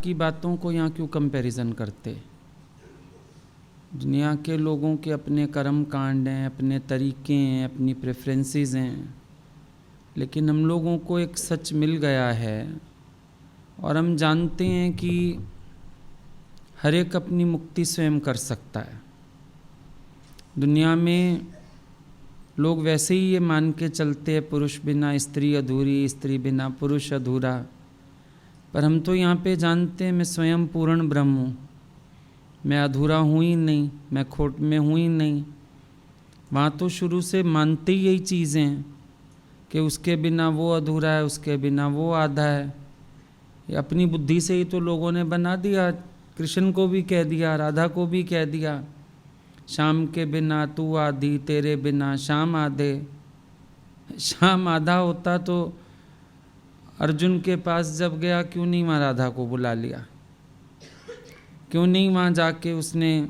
की बातों को यहाँ क्यों कंपैरिजन करते? दुनिया के लोगों के अपने कर्म कांड हैं, अपने तरीके हैं, अपनी प्रेफरेंसेस हैं, लेकिन हम लोगों को एक सच मिल गया है और हम जानते हैं कि हर एक अपनी मुक्ति स्वयं कर सकता है। दुनिया में लोग वैसे ही ये मान के चलते हैं, पुरुष बिना स्त्री अधूरी, स्त्री बिना पुरुष अधूरा, पर हम तो यहाँ पे जानते हैं मैं स्वयं पूर्ण ब्रह्म हूँ, मैं अधूरा हूँ ही नहीं, मैं खोट में हूँ ही नहीं। वहाँ तो शुरू से मानते ही यही चीज़ें हैं कि उसके बिना वो अधूरा है, उसके बिना वो आधा है। ये अपनी बुद्धि से ही तो लोगों ने बना दिया। कृष्ण को भी कह दिया, राधा को भी कह दिया, शाम के बिना तू आधी, तेरे बिना शाम आधे। शाम आधा होता तो अर्जुन के पास जब गया क्यों नहीं वहाँ राधा को बुला लिया? क्यों नहीं वहाँ जाके उसने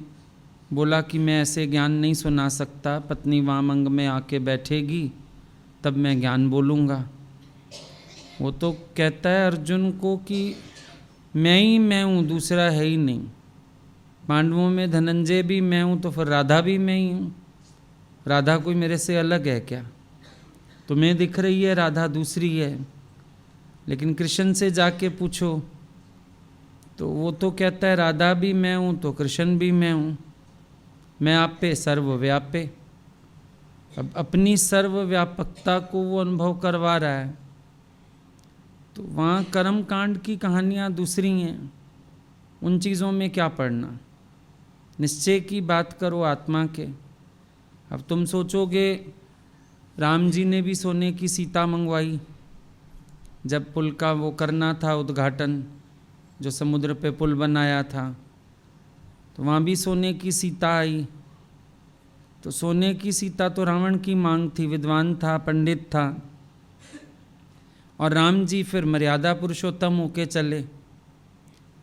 बोला कि मैं ऐसे ज्ञान नहीं सुना सकता, पत्नी वामंग में आके बैठेगी तब मैं ज्ञान बोलूँगा। वो तो कहता है अर्जुन को कि मैं ही मैं हूँ, दूसरा है ही नहीं। पांडवों में धनंजय भी मैं हूँ तो फिर राधा भी मैं ही हूँ। राधा कोई मेरे से अलग है क्या? तुम्हें दिख रही है राधा दूसरी है, लेकिन कृष्ण से जाके पूछो तो वो तो कहता है राधा भी मैं हूँ तो कृष्ण भी मैं हूँ, मैं आप पे सर्वव्यापे। अब अपनी सर्वव्यापकता को वो अनुभव करवा रहा है। तो वहाँ कर्म कांड की कहानियाँ दूसरी हैं, उन चीज़ों में क्या पढ़ना। निश्चय की बात करो आत्मा के। अब तुम सोचोगे राम जी ने भी सोने की सीता मंगवाई, जब पुल का वो करना था उद्घाटन, जो समुद्र पे पुल बनाया था, तो वहाँ भी सोने की सीता आई। तो सोने की सीता तो रावण की मांग थी, विद्वान था, पंडित था, और राम जी फिर मर्यादा पुरुषोत्तम होके चले।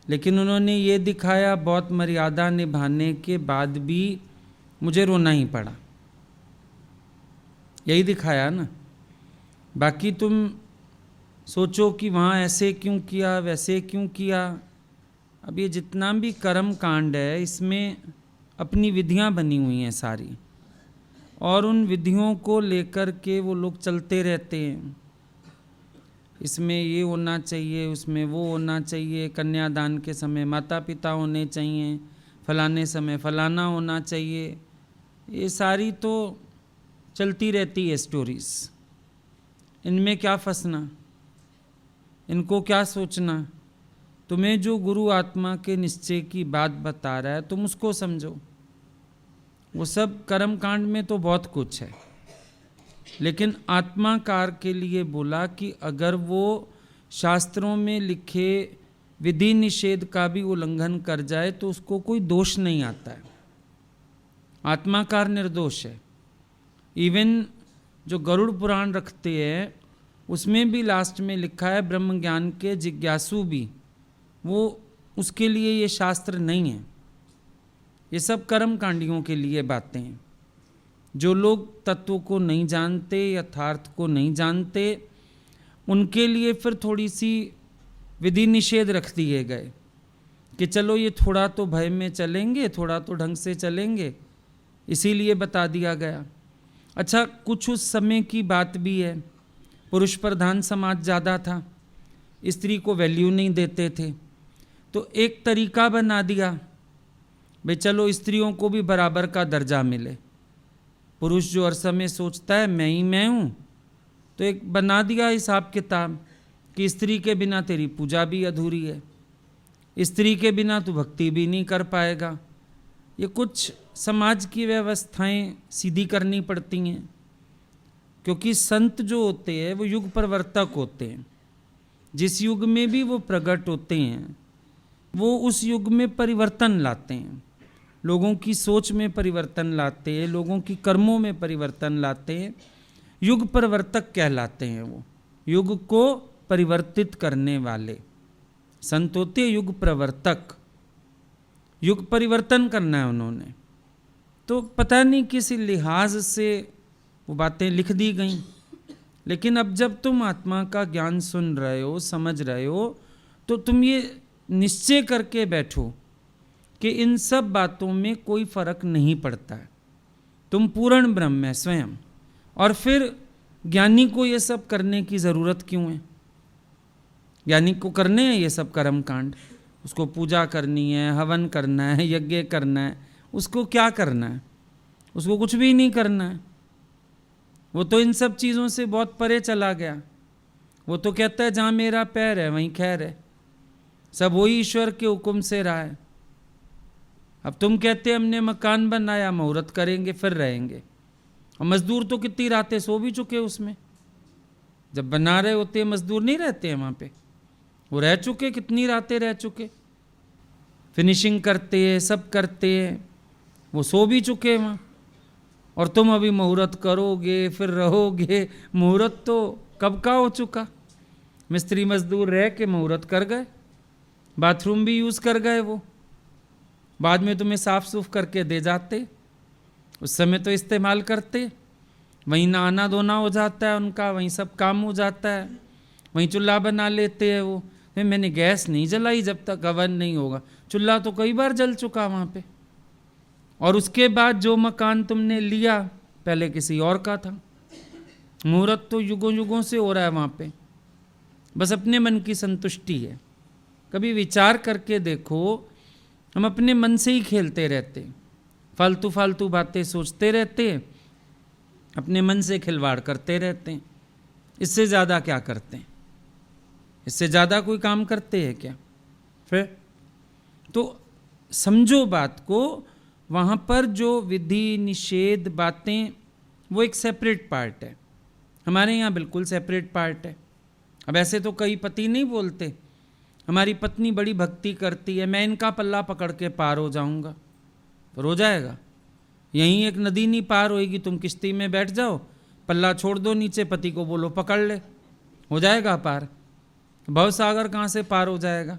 लेकिन उन्होंने ये दिखाया बहुत मर्यादा निभाने के बाद भी मुझे रोना ही पड़ा, यही दिखाया ना। बाकी तुम सोचो कि वहाँ ऐसे क्यों किया, वैसे क्यों किया। अब ये जितना भी कर्म कांड है इसमें अपनी विधियाँ बनी हुई हैं सारी, और उन विधियों को लेकर के वो लोग चलते रहते हैं। इसमें ये होना चाहिए, उसमें वो होना चाहिए, कन्यादान के समय माता पिता होने चाहिए, फलाने समय फलाना होना चाहिए। ये सारी तो चलती रहती है स्टोरीज। इनमें क्या फंसना, इनको क्या सोचना। तुम्हें जो गुरु आत्मा के निश्चय की बात बता रहा है तुम उसको समझो। वो सब कर्म कांड में तो बहुत कुछ है, लेकिन आत्माकार के लिए बोला कि अगर वो शास्त्रों में लिखे विधि निषेध का भी उल्लंघन कर जाए तो उसको कोई दोष नहीं आता है। आत्माकार निर्दोष है। इवन जो गरुड़ पुराण रखते हैं उसमें भी लास्ट में लिखा है ब्रह्म ज्ञान के जिज्ञासु भी, वो उसके लिए ये शास्त्र नहीं है। ये सब कर्म कांडियों के लिए बातें हैं। जो लोग तत्व को नहीं जानते, यथार्थ को नहीं जानते, उनके लिए फिर थोड़ी सी विधि निषेध रख दिए गए कि चलो ये थोड़ा तो भय में चलेंगे, थोड़ा तो ढंग से चलेंगे, इसीलिए बता दिया गया। अच्छा, कुछ उस समय की बात भी है, पुरुष प्रधान समाज ज़्यादा था, स्त्री को वैल्यू नहीं देते थे, तो एक तरीका बना दिया भाई चलो स्त्रियों को भी बराबर का दर्जा मिले। पुरुष जो हर समय सोचता है मैं ही मैं हूँ, तो एक बना दिया हिसाब किताब कि स्त्री के बिना तेरी पूजा भी अधूरी है, स्त्री के बिना तू भक्ति भी नहीं कर पाएगा। ये कुछ समाज की व्यवस्थाएं सीधी करनी पड़ती हैं, क्योंकि संत जो होते हैं वो युग परिवर्तक होते हैं। जिस युग में भी वो प्रकट होते हैं वो उस युग में परिवर्तन लाते हैं, लोगों की सोच में परिवर्तन लाते हैं, लोगों की कर्मों में परिवर्तन लाते हैं। युग परिवर्तक कहलाते हैं वो, युग को परिवर्तित करने वाले संत होते हैं युग प्रवर्तक। युग परिवर्तन करना है उन्होंने, तो पता नहीं किस लिहाज से वो बातें लिख दी गई। लेकिन अब जब तुम आत्मा का ज्ञान सुन रहे हो, समझ रहे हो, तो तुम ये निश्चय करके बैठो कि इन सब बातों में कोई फर्क नहीं पड़ता है, तुम पूर्ण ब्रह्म है स्वयं। और फिर ज्ञानी को ये सब करने की ज़रूरत क्यों है? ज्ञानी को करने हैं ये सब कर्म कांड, उसको पूजा करनी है, हवन करना है, यज्ञ करना है, उसको क्या करना है? उसको कुछ भी नहीं करना है। वो तो इन सब चीज़ों से बहुत परे चला गया। वो तो कहता है जहाँ मेरा पैर है वहीं खैर है, सब वही ईश्वर के हुक्म से रहा है। अब तुम कहते हमने मकान बनाया, मुहूर्त करेंगे फिर रहेंगे, और मजदूर तो कितनी रातें सो भी चुके उसमें। जब बना रहे होते हैं मजदूर नहीं रहते हैं वहाँ पे, वो रह चुके, कितनी रातें रह चुके, फिनिशिंग करते हैं, सब करते हैं, वो सो भी चुके वहाँ। और तुम अभी मुहूर्त करोगे फिर रहोगे। मुहूर्त तो कब का हो चुका, मिस्त्री मजदूर रह के मुहूर्त कर गए, बाथरूम भी यूज़ कर गए, वो बाद में तुम्हें साफ सूफ करके दे जाते, उस समय तो इस्तेमाल करते, वहीं नहाना धोना हो जाता है उनका, वहीं सब काम हो जाता है, वहीं चूल्हा बना लेते हैं वो। मैंने गैस नहीं जलाई जब तक हवन नहीं होगा, चूल्हा तो कई बार जल चुका वहाँ पे। और उसके बाद जो मकान तुमने लिया पहले किसी और का था, मुहूर्त तो युगों युगों से हो रहा है वहाँ पे, बस अपने मन की संतुष्टि है। कभी विचार करके देखो, हम अपने मन से ही खेलते रहते, फालतू फालतू बातें सोचते रहते, अपने मन से खिलवाड़ करते रहते हैं। इससे ज़्यादा क्या करते हैं? इससे ज़्यादा कोई काम करते हैं क्या? फिर तो समझो बात को, वहाँ पर जो विधि निषेध बातें वो एक सेपरेट पार्ट है, हमारे यहाँ बिल्कुल सेपरेट पार्ट है। अब ऐसे तो कई पति नहीं बोलते, हमारी पत्नी बड़ी भक्ति करती है, मैं इनका पल्ला पकड़ के पार हो जाऊंगा, पर हो जाएगा? यहीं एक नदी नहीं पार होएगी, तुम किश्ती में बैठ जाओ, पल्ला छोड़ दो नीचे, पति को बोलो पकड़ ले, हो जाएगा पार? भव सागर कहाँ से पार हो जाएगा?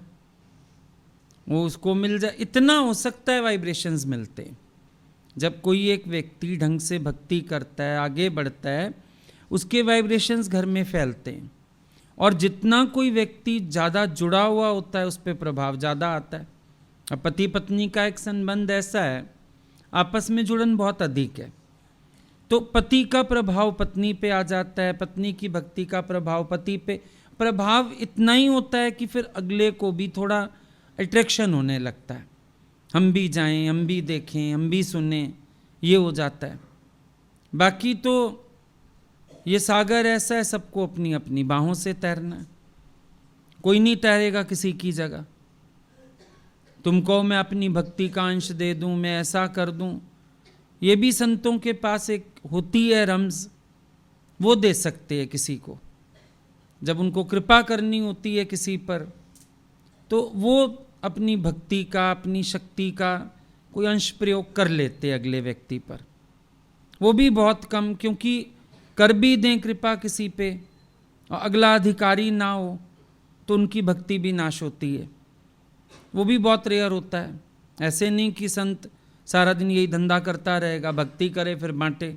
वो उसको मिल जाए, इतना हो सकता है वाइब्रेशंस मिलते। जब कोई एक व्यक्ति ढंग से भक्ति करता है, आगे बढ़ता है, उसके वाइब्रेशंस घर में फैलते हैं। और जितना कोई व्यक्ति ज़्यादा जुड़ा हुआ होता है उस पर प्रभाव ज़्यादा आता है। अब पति पत्नी का एक संबंध ऐसा है, आपस में जुड़न बहुत अधिक है, तो पति का प्रभाव पत्नी पे आ जाता है, पत्नी की भक्ति का प्रभाव पति पे, प्रभाव इतना ही होता है कि फिर अगले को भी थोड़ा अट्रैक्शन होने लगता है, हम भी जाएं, हम भी देखें, हम भी सुने, ये हो जाता है। बाकी तो ये सागर ऐसा है, सबको अपनी अपनी बाहों से तैरना है, कोई नहीं तैरेगा किसी की जगह। तुमको मैं अपनी भक्ति का अंश दे दूं, मैं ऐसा कर दूं, ये भी संतों के पास एक होती है रम्ज, वो दे सकते हैं किसी को। जब उनको कृपा करनी होती है किसी पर, तो वो अपनी भक्ति का, अपनी शक्ति का कोई अंश प्रयोग कर लेते हैं अगले व्यक्ति पर, वो भी बहुत कम, क्योंकि कर भी दें कृपा किसी पे और अगला अधिकारी ना हो तो उनकी भक्ति भी नाश होती है, वो भी बहुत रेयर होता है। ऐसे नहीं कि संत सारा दिन यही धंधा करता रहेगा, भक्ति करे फिर बांटे।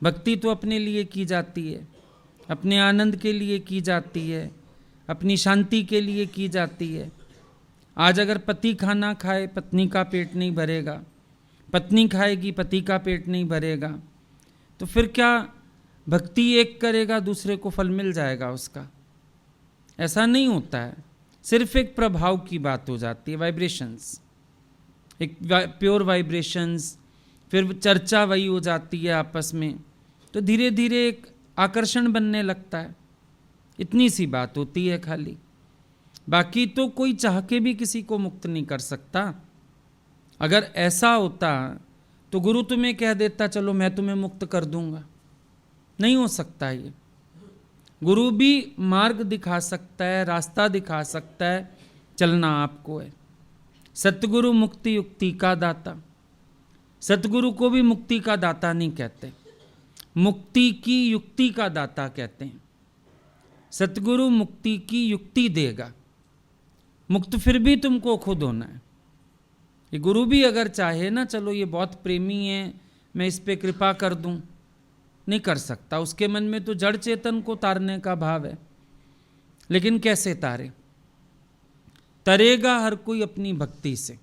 भक्ति तो अपने लिए की जाती है, अपने आनंद के लिए की जाती है, अपनी शांति के लिए की जाती है। आज अगर पति खाना खाए, पत्नी का पेट नहीं भरेगा, पत्नी खाएगी, पति का पेट नहीं भरेगा, तो फिर क्या भक्ति एक करेगा दूसरे को फल मिल जाएगा उसका? ऐसा नहीं होता है, सिर्फ एक प्रभाव की बात हो जाती है, वाइब्रेशंस, एक प्योर वाइब्रेशंस, फिर चर्चा वही हो जाती है आपस में, तो धीरे धीरे एक आकर्षण बनने लगता है। इतनी सी बात होती है खाली, बाकी तो कोई चाह के भी किसी को मुक्त नहीं कर सकता। अगर ऐसा होता तो गुरु तुम्हें कह देता चलो मैं तुम्हें मुक्त कर दूंगा, नहीं हो सकता ये। गुरु भी मार्ग दिखा सकता है, रास्ता दिखा सकता है, चलना आपको है। सतगुरु मुक्ति युक्ति का दाता, सतगुरु को भी मुक्ति का दाता नहीं कहते, मुक्ति की युक्ति का दाता कहते हैं। सतगुरु मुक्ति की युक्ति देगा, मुक्त फिर भी तुमको खुद होना है। ये गुरु भी अगर चाहे ना, चलो ये बहुत प्रेमी है, मैं इस पे कृपा कर दूं, नहीं कर सकता। उसके मन में तो जड़ चेतन को तारने का भाव है, लेकिन कैसे तारे? तरेगा हर कोई अपनी भक्ति से,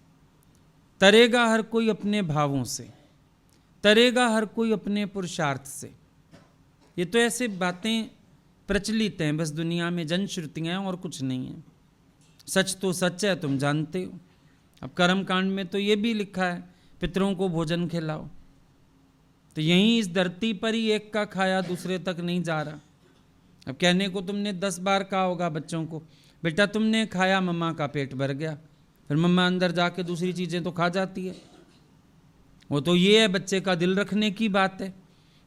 तरेगा हर कोई अपने भावों से, तरेगा हर कोई अपने पुरुषार्थ से। ये तो ऐसे बातें प्रचलित हैं, बस दुनिया में जनश्रुतियाँ हैं और कुछ नहीं है। सच तो सच है, तुम जानते हो। अब कर्म कांड में तो ये भी लिखा है, पितरों को भोजन खिलाओ। तो यहीं इस धरती पर ही एक का खाया दूसरे तक नहीं जा रहा। अब कहने को तुमने 10 बार कहा होगा बच्चों को, बेटा तुमने खाया, मम्मा का पेट भर गया, फिर मम्मा अंदर जाके दूसरी चीज़ें तो खा जाती है। वो तो ये है, बच्चे का दिल रखने की बात है।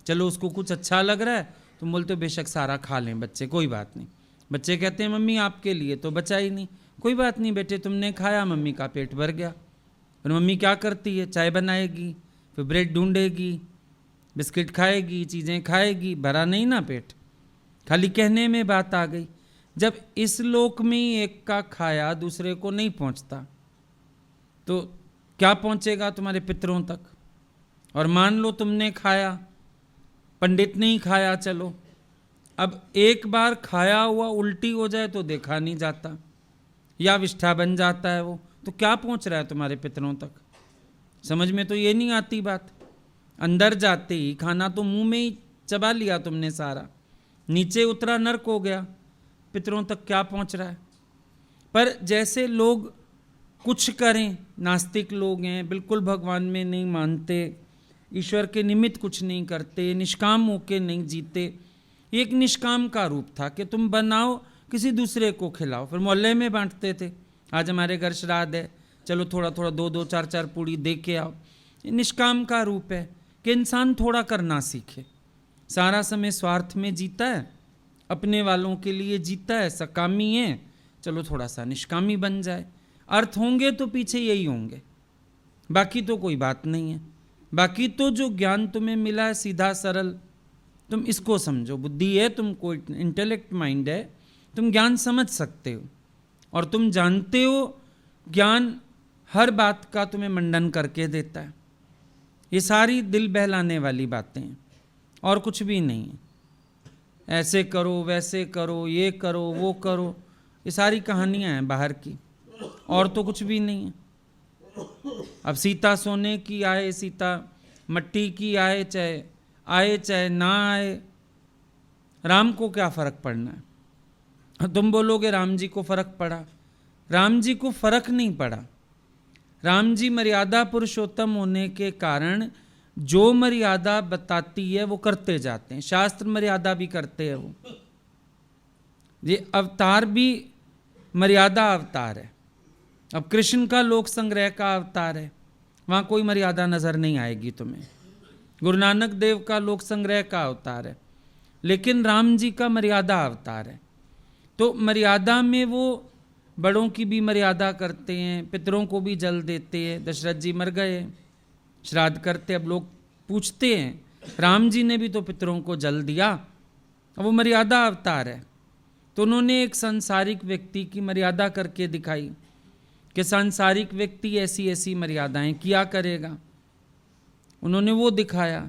चलो उसको कुछ अच्छा लग रहा है, तुम बोलते हो बेशक सारा खा लें बच्चे, कोई बात नहीं। बच्चे कहते हैं मम्मी आपके लिए तो बचा ही नहीं, कोई बात नहीं बेटे तुमने खाया, मम्मी का पेट भर गया। फिर मम्मी क्या करती है, चाय बनाएगी, फिर ब्रेड ढूंढेगी, बिस्किट खाएगी, चीज़ें खाएगी, भरा नहीं ना पेट, खाली कहने में बात आ गई। जब इस लोक में ही एक का खाया दूसरे को नहीं पहुंचता, तो क्या पहुंचेगा तुम्हारे पितरों तक। और मान लो तुमने खाया, पंडित ने ही खाया, चलो अब एक बार खाया हुआ उल्टी हो जाए तो देखा नहीं जाता, या विष्ठा बन जाता है वो, तो क्या पहुंच रहा है तुम्हारे पितरों तक। समझ में तो ये नहीं आती बात। अंदर जाते ही खाना तो मुंह में ही चबा लिया तुमने सारा, नीचे उतरा नर्क हो गया, पितरों तक क्या पहुंच रहा है। पर जैसे लोग कुछ करें, नास्तिक लोग हैं, बिल्कुल भगवान में नहीं मानते, ईश्वर के निमित्त कुछ नहीं करते, निष्काम होके नहीं जीते। एक निष्काम का रूप था कि तुम बनाओ, किसी दूसरे को खिलाओ। फिर मोहल्ले में बांटते थे, आज हमारे घर श्राद्ध है, चलो थोड़ा थोड़ा 2-2 4-4 पूड़ी दे के आओ। ये निष्काम का रूप है कि इंसान थोड़ा करना सीखे। सारा समय स्वार्थ में जीता है, अपने वालों के लिए जीता है, सकामी है, चलो थोड़ा सा निष्कामी बन जाए। अर्थ होंगे तो पीछे यही होंगे, बाकी तो कोई बात नहीं है। बाकी तो जो ज्ञान तुम्हें मिला है सीधा सरल, तुम इसको समझो। बुद्धि है, तुमको इंटेलेक्ट माइंड है, तुम ज्ञान समझ सकते हो और तुम जानते हो ज्ञान हर बात का तुम्हें मंडन करके देता है। ये सारी दिल बहलाने वाली बातें हैं और कुछ भी नहीं है। ऐसे करो, वैसे करो, ये करो, वो करो, ये सारी कहानियां हैं बाहर की, और तो कुछ भी नहीं है। अब सीता सोने की आए, सीता मट्टी की आए चाहे ना आए, राम को क्या फर्क पड़ना है। तुम बोलोगे राम जी को फर्क पड़ा, राम जी को फर्क नहीं पड़ा। राम जी मर्यादा पुरुषोत्तम होने के कारण जो मर्यादा बताती है वो करते जाते हैं। शास्त्र मर्यादा भी करते हैं वो। ये अवतार भी मर्यादा अवतार है। अब कृष्ण का लोक संग्रह का अवतार है, वहाँ कोई मर्यादा नजर नहीं आएगी तुम्हें। गुरु नानक देव का लोक संग्रह का अवतार है, लेकिन राम जी का मर्यादा अवतार है। तो मर्यादा में वो बड़ों की भी मर्यादा करते हैं, पितरों को भी जल देते हैं। दशरथ जी मर गए, श्राद्ध करते, अब लोग पूछते हैं राम जी ने भी तो पितरों को जल दिया। अब वो मर्यादा अवतार है, तो उन्होंने एक सांसारिक व्यक्ति की मर्यादा करके दिखाई कि सांसारिक व्यक्ति ऐसी ऐसी मर्यादाएं किया करेगा। उन्होंने वो दिखाया।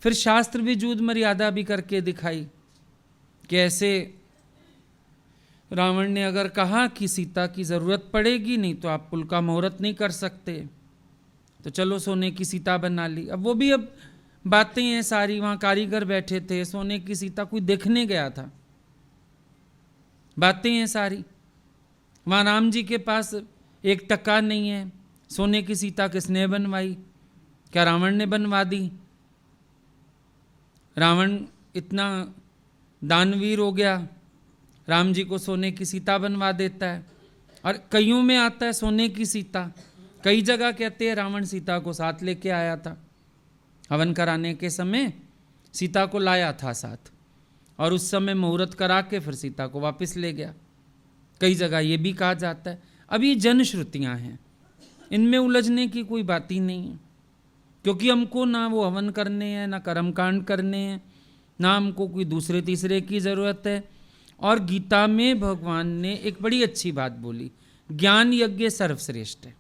फिर शास्त्र विजूद मर्यादा भी करके दिखाई कि ऐसे रावण ने अगर कहा कि सीता की ज़रूरत पड़ेगी नहीं तो आप पुल का मुहूर्त नहीं कर सकते, तो चलो सोने की सीता बना ली। अब वो भी अब बातें हैं सारी, वहाँ कारीगर बैठे थे, सोने की सीता कोई देखने गया था, बातें हैं सारी। वहाँ राम जी के पास 1 टका नहीं है, सोने की सीता किसने बनवाई? क्या रावण ने बनवा दी? रावण इतना दानवीर हो गया, राम जी को सोने की सीता बनवा देता है। और कईयों में आता है सोने की सीता, कई जगह कहते हैं रावण सीता को साथ लेके आया था, हवन कराने के समय सीता को लाया था साथ, और उस समय मुहूर्त करा के फिर सीता को वापस ले गया। कई जगह ये भी कहा जाता है। अब ये जनश्रुतियाँ हैं, इनमें उलझने की कोई बात ही नहीं है, क्योंकि हमको ना वो हवन करने हैं, ना कर्मकांड करने हैं, ना हमको कोई दूसरे तीसरे की ज़रूरत है। और गीता में भगवान ने एक बड़ी अच्छी बात बोली, ज्ञान यज्ञ सर्वश्रेष्ठ है।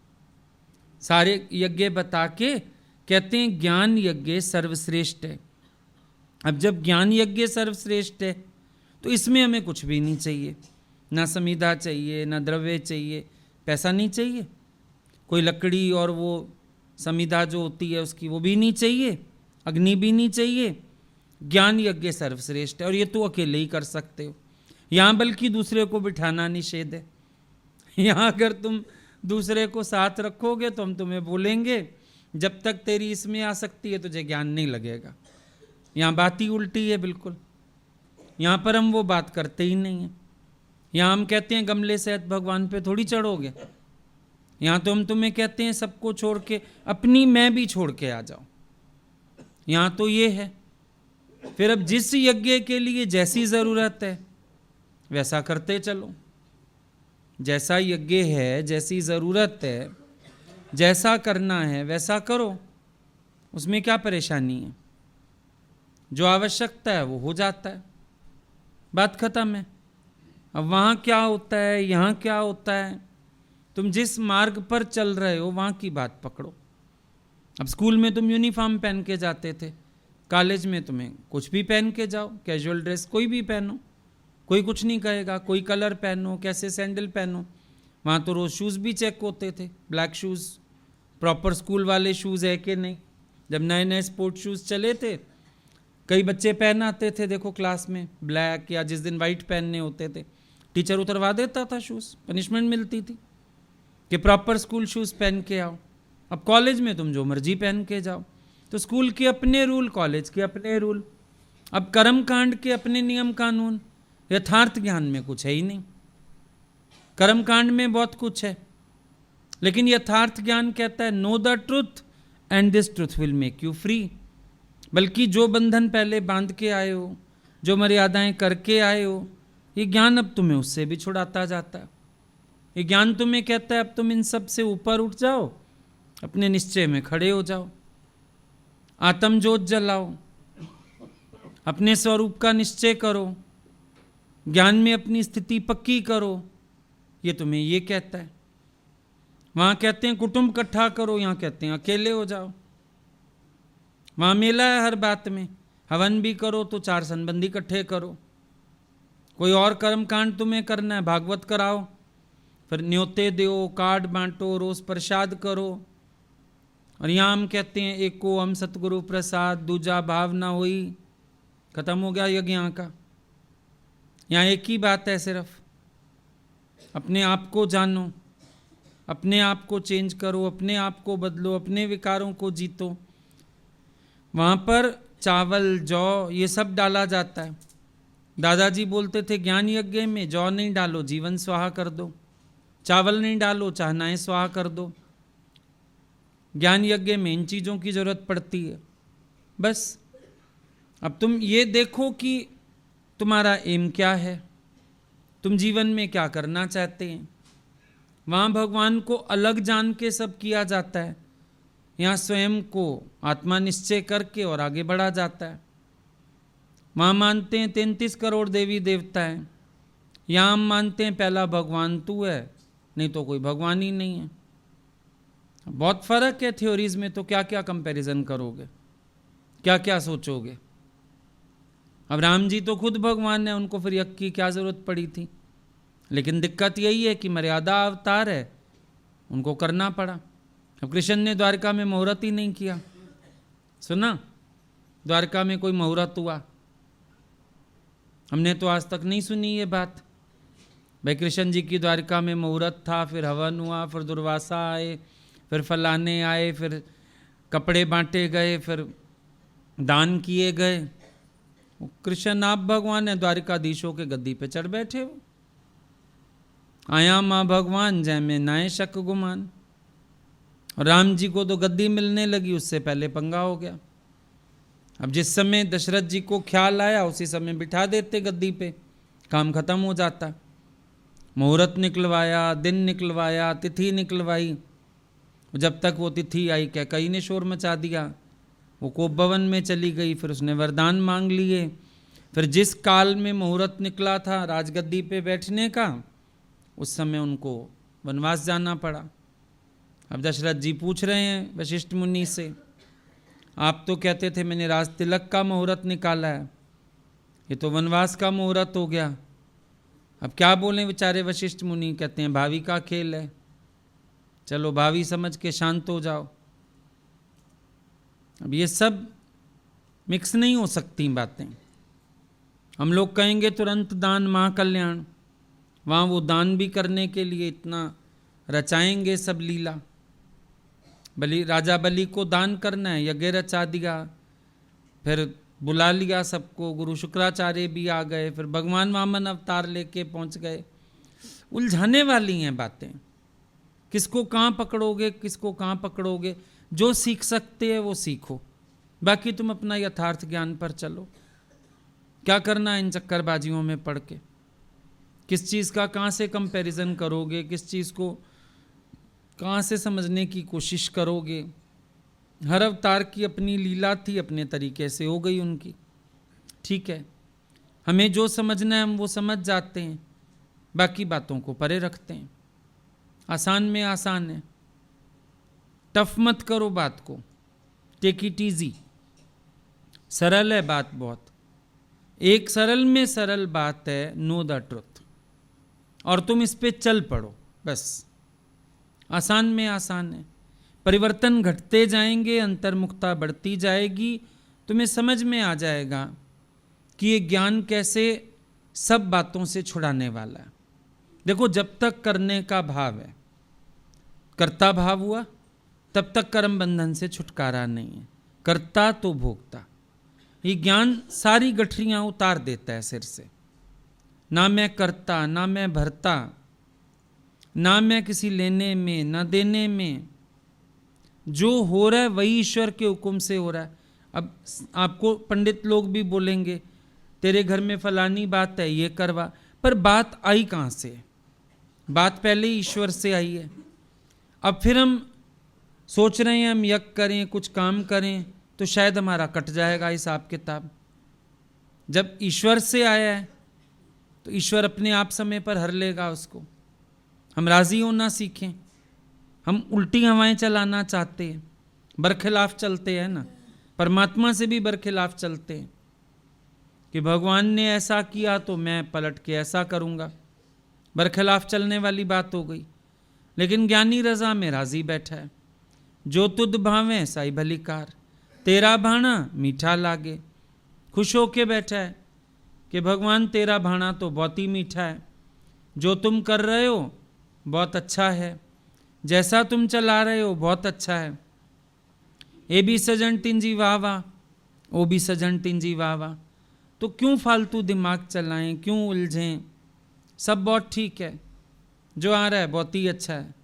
सारे यज्ञ बता के कहते हैं ज्ञान यज्ञ सर्वश्रेष्ठ है। अब जब ज्ञान यज्ञ सर्वश्रेष्ठ है तो इसमें हमें कुछ भी नहीं चाहिए, ना समिधा चाहिए, ना द्रव्य चाहिए, पैसा नहीं चाहिए, कोई लकड़ी और वो समिधा जो होती है उसकी वो भी नहीं चाहिए, अग्नि भी नहीं चाहिए। ज्ञान यज्ञ सर्वश्रेष्ठ है और ये तो अकेले ही कर सकते हो। यहाँ बल्कि दूसरे को बिठाना निषेध है। यहाँ अगर तुम दूसरे को साथ रखोगे तो हम तुम्हें बोलेंगे जब तक तेरी इसमें आ सकती है तुझे ज्ञान नहीं लगेगा। यहाँ बात ही उल्टी है बिल्कुल। यहाँ पर हम वो बात करते ही नहीं हैं। यहाँ हम कहते हैं गमले सहित भगवान पे थोड़ी चढ़ोगे। यहाँ तो हम तुम्हें कहते हैं सबको छोड़ के अपनी मैं भी छोड़ के आ जाओ। यहाँ तो ये है। फिर अब जिस यज्ञ के लिए जैसी ज़रूरत है वैसा करते चलो। जैसा यज्ञ है, जैसी ज़रूरत है, जैसा करना है वैसा करो, उसमें क्या परेशानी है। जो आवश्यकता है वो हो जाता है, बात खत्म है। अब वहाँ क्या होता है, यहाँ क्या होता है, तुम जिस मार्ग पर चल रहे हो वहाँ की बात पकड़ो। अब स्कूल में तुम यूनिफॉर्म पहन के जाते थे, कॉलेज में तुम्हें कुछ भी पहन के जाओ, कैजुअल ड्रेस कोई भी पहनो, कोई कुछ नहीं कहेगा। कोई कलर पहनो, कैसे सैंडल पहनो। वहाँ तो रोज़ शूज़ भी चेक होते थे, ब्लैक शूज़, प्रॉपर स्कूल वाले शूज़ है कि नहीं। जब नए नए स्पोर्ट्स शूज़ चले थे कई बच्चे पहन आते थे, देखो क्लास में ब्लैक, या जिस दिन वाइट पहनने होते थे टीचर उतरवा देता था शूज़, पनिशमेंट मिलती थी कि प्रॉपर स्कूल शूज़ पहन के आओ। अब कॉलेज में तुम जो मर्जी पहन के जाओ। तो स्कूल के अपने रूल, कॉलेज के अपने रूल, अब कर्म कांड के अपने नियम कानून। यथार्थ ज्ञान में कुछ है ही नहीं। कर्म कांड में बहुत कुछ है, लेकिन यथार्थ ज्ञान कहता है know the truth and this truth will make you free. बल्कि जो बंधन पहले बांध के आए हो, जो मर्यादाएं करके आए हो, ये ज्ञान अब तुम्हें उससे भी छुड़ाता जाता है। ये ज्ञान तुम्हें कहता है अब तुम इन सब से ऊपर उठ जाओ, अपने निश्चय में खड़े हो जाओ, आत्म ज्योत जलाओ, अपने स्वरूप का निश्चय करो, ज्ञान में अपनी स्थिति पक्की करो। ये तुम्हें ये कहता है। वहाँ कहते हैं कुटुंब इकट्ठा करो, यहाँ कहते हैं अकेले हो जाओ। वहाँ मेला है हर बात में, हवन भी करो तो 4 संबंधी इकट्ठे करो। कोई और कर्म कांड तुम्हें करना है, भागवत कराओ, फिर न्योते दो, कार्ड बांटो, रोज प्रसाद करो। और यहाँ हम कहते हैं एको हम सतगुरु प्रसाद, दूजा भाव ना हुई, खत्म हो गया यज्ञ यहाँ का। यहाँ एक ही बात है सिर्फ, अपने आप को जानो, अपने आप को चेंज करो, अपने आप को बदलो, अपने विकारों को जीतो। वहाँ पर चावल, जौ ये सब डाला जाता है। दादाजी बोलते थे ज्ञान यज्ञ में जौ नहीं डालो, जीवन स्वाहा कर दो। चावल नहीं डालो, चाहनाएं स्वाहा कर दो। ज्ञान यज्ञ में इन चीज़ों की जरूरत पड़ती है बस। अब तुम ये देखो कि तुम्हारा एम क्या है, तुम जीवन में क्या करना चाहते हैं। वहाँ भगवान को अलग जान के सब किया जाता है, यहाँ स्वयं को आत्मा निश्चय करके और आगे बढ़ा जाता है। वहाँ मानते हैं 33 करोड़ देवी देवता हैं, यहाँ हम मानते हैं पहला भगवान तू है, नहीं तो कोई भगवान ही नहीं है। बहुत फर्क है थ्योरीज में। तो क्या क्या कंपैरिजन करोगे, क्या क्या सोचोगे। अब राम जी तो खुद भगवान है, उनको फिर यज्ञ की क्या जरूरत पड़ी थी। लेकिन दिक्कत यही है कि मर्यादा अवतार है, उनको करना पड़ा। अब कृष्ण ने द्वारका में मुहूर्त ही नहीं किया, सुना द्वारका में कोई मुहूर्त हुआ? हमने तो आज तक नहीं सुनी ये बात। भाई कृष्ण जी की द्वारका में मुहूर्त था, फिर हवन हुआ, फिर दुर्वासा आए, फिर फलाने आए, फिर कपड़े बांटे गए, फिर दान किए गए। कृष्ण आप भगवान है, द्वारिकाधीशों के गद्दी पे चढ़ बैठे हो। आया माँ भगवान जय में नाय शक गुमान। राम जी को तो गद्दी मिलने लगी, उससे पहले पंगा हो गया। अब जिस समय दशरथ जी को ख्याल आया उसी समय बिठा देते गद्दी पे, काम खत्म हो जाता। मुहूर्त निकलवाया, दिन निकलवाया, तिथि निकलवाई। जब तक वो तिथि आई कैकेयी ने शोर मचा दिया, वो कोप भवन में चली गई, फिर उसने वरदान मांग लिए। फिर जिस काल में मुहूर्त निकला था राजगद्दी पे बैठने का, उस समय उनको वनवास जाना पड़ा। अब दशरथ जी पूछ रहे हैं वशिष्ठ मुनि से, आप तो कहते थे मैंने राज तिलक का मुहूर्त निकाला है, ये तो वनवास का मुहूर्त हो गया। अब क्या बोलें बेचारे वशिष्ठ मुनि। कहते हैं भावी का खेल है, चलो भावी समझ के शांत हो जाओ। अब ये सब मिक्स नहीं हो सकती बातें। हम लोग कहेंगे तुरंत दान महाकल्याण, वहाँ वो दान भी करने के लिए इतना रचाएंगे सब लीला। बलि राजा बलि को दान करना है, यज्ञ रचा दिया, फिर बुला लिया सबको, गुरु शुक्राचार्य भी आ गए, फिर भगवान वामन अवतार लेके पहुंच गए। उलझाने वाली हैं बातें, किसको कहाँ पकड़ोगे, किसको कहाँ पकड़ोगे। जो सीख सकते हैं वो सीखो, बाकी तुम अपना यथार्थ ज्ञान पर चलो। क्या करना है इन चक्करबाजियों में पढ़ के? किस चीज़ का कहाँ से कंपैरिजन करोगे, किस चीज़ को कहाँ से समझने की कोशिश करोगे। हर अवतार की अपनी लीला थी, अपने तरीके से हो गई उनकी, ठीक है। हमें जो समझना है हम वो समझ जाते हैं, बाकी बातों को परे रखते हैं। आसान में आसान है, टफ मत करो बात को, टेक इट ईजी। सरल है बात बहुत। एक सरल में सरल बात है नो द ट्रुथ, और तुम इस पे चल पड़ो बस। आसान में आसान है। परिवर्तन घटते जाएंगे, अंतर्मुखता बढ़ती जाएगी, तुम्हें समझ में आ जाएगा कि ये ज्ञान कैसे सब बातों से छुड़ाने वाला है। देखो, जब तक करने का भाव है, कर्ता भाव हुआ, तब तक कर्म बंधन से छुटकारा नहीं है। कर्ता तो भोगता। ये ज्ञान सारी गठरियां उतार देता है सिर से। ना मैं करता, ना मैं भरता, ना मैं किसी लेने में ना देने में। जो हो रहा है वही ईश्वर के हुक्म से हो रहा है। अब आपको पंडित लोग भी बोलेंगे तेरे घर में फलानी बात है, ये करवा, पर बात आई कहाँ से? बात पहले ईश्वर से आई है। अब फिर हम सोच रहे हैं हम यज्ञ करें, कुछ काम करें, तो शायद हमारा कट जाएगा हिसाब किताब। जब ईश्वर से आया है तो ईश्वर अपने आप समय पर हर लेगा उसको। हम राजी होना सीखें। हम उल्टी हवाएं चलाना चाहते हैं, बरखिलाफ चलते हैं ना, परमात्मा से भी बरखिलाफ चलते हैं कि भगवान ने ऐसा किया तो मैं पलट के ऐसा करूँगा। बरखिलाफ चलने वाली बात हो गई। लेकिन ज्ञानी रजा में राजी बैठा है। जो तुद भावें साई भलीकार, तेरा भाना मीठा लागे। खुश होके बैठा है कि भगवान तेरा भाना तो बहुत ही मीठा है, जो तुम कर रहे हो बहुत अच्छा है, जैसा तुम चला रहे हो बहुत अच्छा है। ए भी सजन तिंजी वाह वाह, ओ भी सजन तिंजी वाह वाह। तो क्यों फालतू दिमाग चलाएं, क्यों उलझें? सब बहुत ठीक है, जो आ रहा है बहुत ही अच्छा है,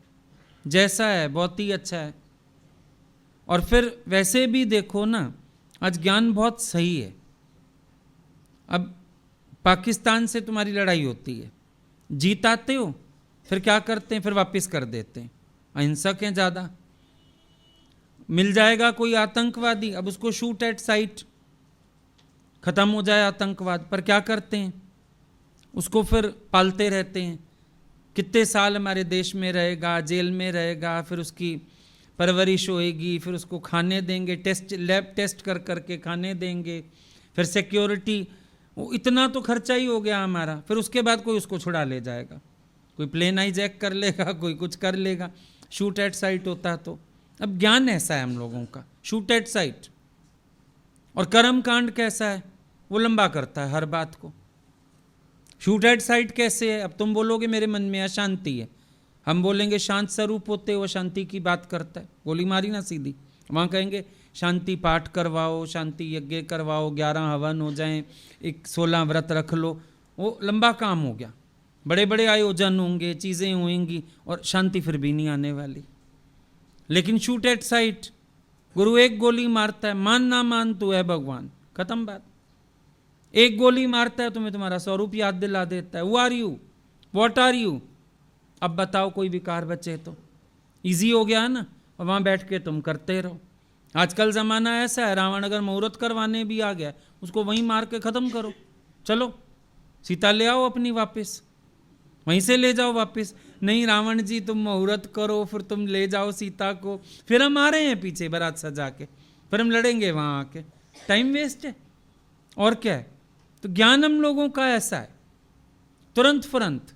जैसा है बहुत ही अच्छा है। और फिर वैसे भी देखो ना, आज ज्ञान बहुत सही है। अब पाकिस्तान से तुम्हारी लड़ाई होती है, जीत आते हो, फिर क्या करते हैं? फिर वापस कर देते हैं। अहिंसक हैं ज़्यादा। मिल जाएगा कोई आतंकवादी, अब उसको शूट एट साइट, खत्म हो जाए आतंकवाद। पर क्या करते हैं? उसको फिर पालते रहते हैं। कितने साल हमारे देश में रहेगा, जेल में रहेगा, फिर उसकी परवरिश होएगी, फिर उसको खाने देंगे, टेस्ट लैब टेस्ट कर करके खाने देंगे, फिर सिक्योरिटी, वो इतना तो खर्चा ही हो गया हमारा। फिर उसके बाद कोई उसको छुड़ा ले जाएगा, कोई प्लेन हाईजैक कर लेगा, कोई कुछ कर लेगा। शूट एट साइट होता तो। अब ज्ञान ऐसा है हम लोगों का, शूट एट साइट। और कर्म कांड कैसा है? वो लंबा करता है हर बात को। शूट एट साइट कैसे है? अब तुम बोलोगे मेरे मन में अशांति है, हम बोलेंगे शांत स्वरूप होते हो, शांति की बात करता है, गोली मारी ना सीधी। वहाँ कहेंगे शांति पाठ करवाओ, शांति यज्ञ करवाओ, 11 हवन हो जाएं, 16 व्रत रख लो। वो लंबा काम हो गया, बड़े बड़े आयोजन होंगे, चीज़ें होंगी, और शांति फिर भी नहीं आने वाली। लेकिन शूट एट साइट, गुरु एक गोली मारता है, मान ना मान तू है भगवान, खत्म बात। एक गोली मारता है, तुम्हें तुम्हारा स्वरूप याद दिला देता है। Who are you, what are you? अब बताओ कोई विकार बचे तो। इजी हो गया है ना, और वहाँ बैठ के तुम करते रहो। आजकल ज़माना ऐसा है, रावण अगर मुहूर्त करवाने भी आ गया, उसको वहीं मार के ख़त्म करो। चलो सीता ले आओ अपनी वापस, वहीं से ले जाओ वापस। नहीं रावण जी तुम मुहूर्त करो, फिर तुम ले जाओ सीता को, फिर हम आ रहे हैं पीछे बारात सजा के, फिर हम लड़ेंगे वहाँ आके। टाइम वेस्ट है और क्या है। तो ज्ञान हम लोगों का ऐसा है, तुरंत फुरंत।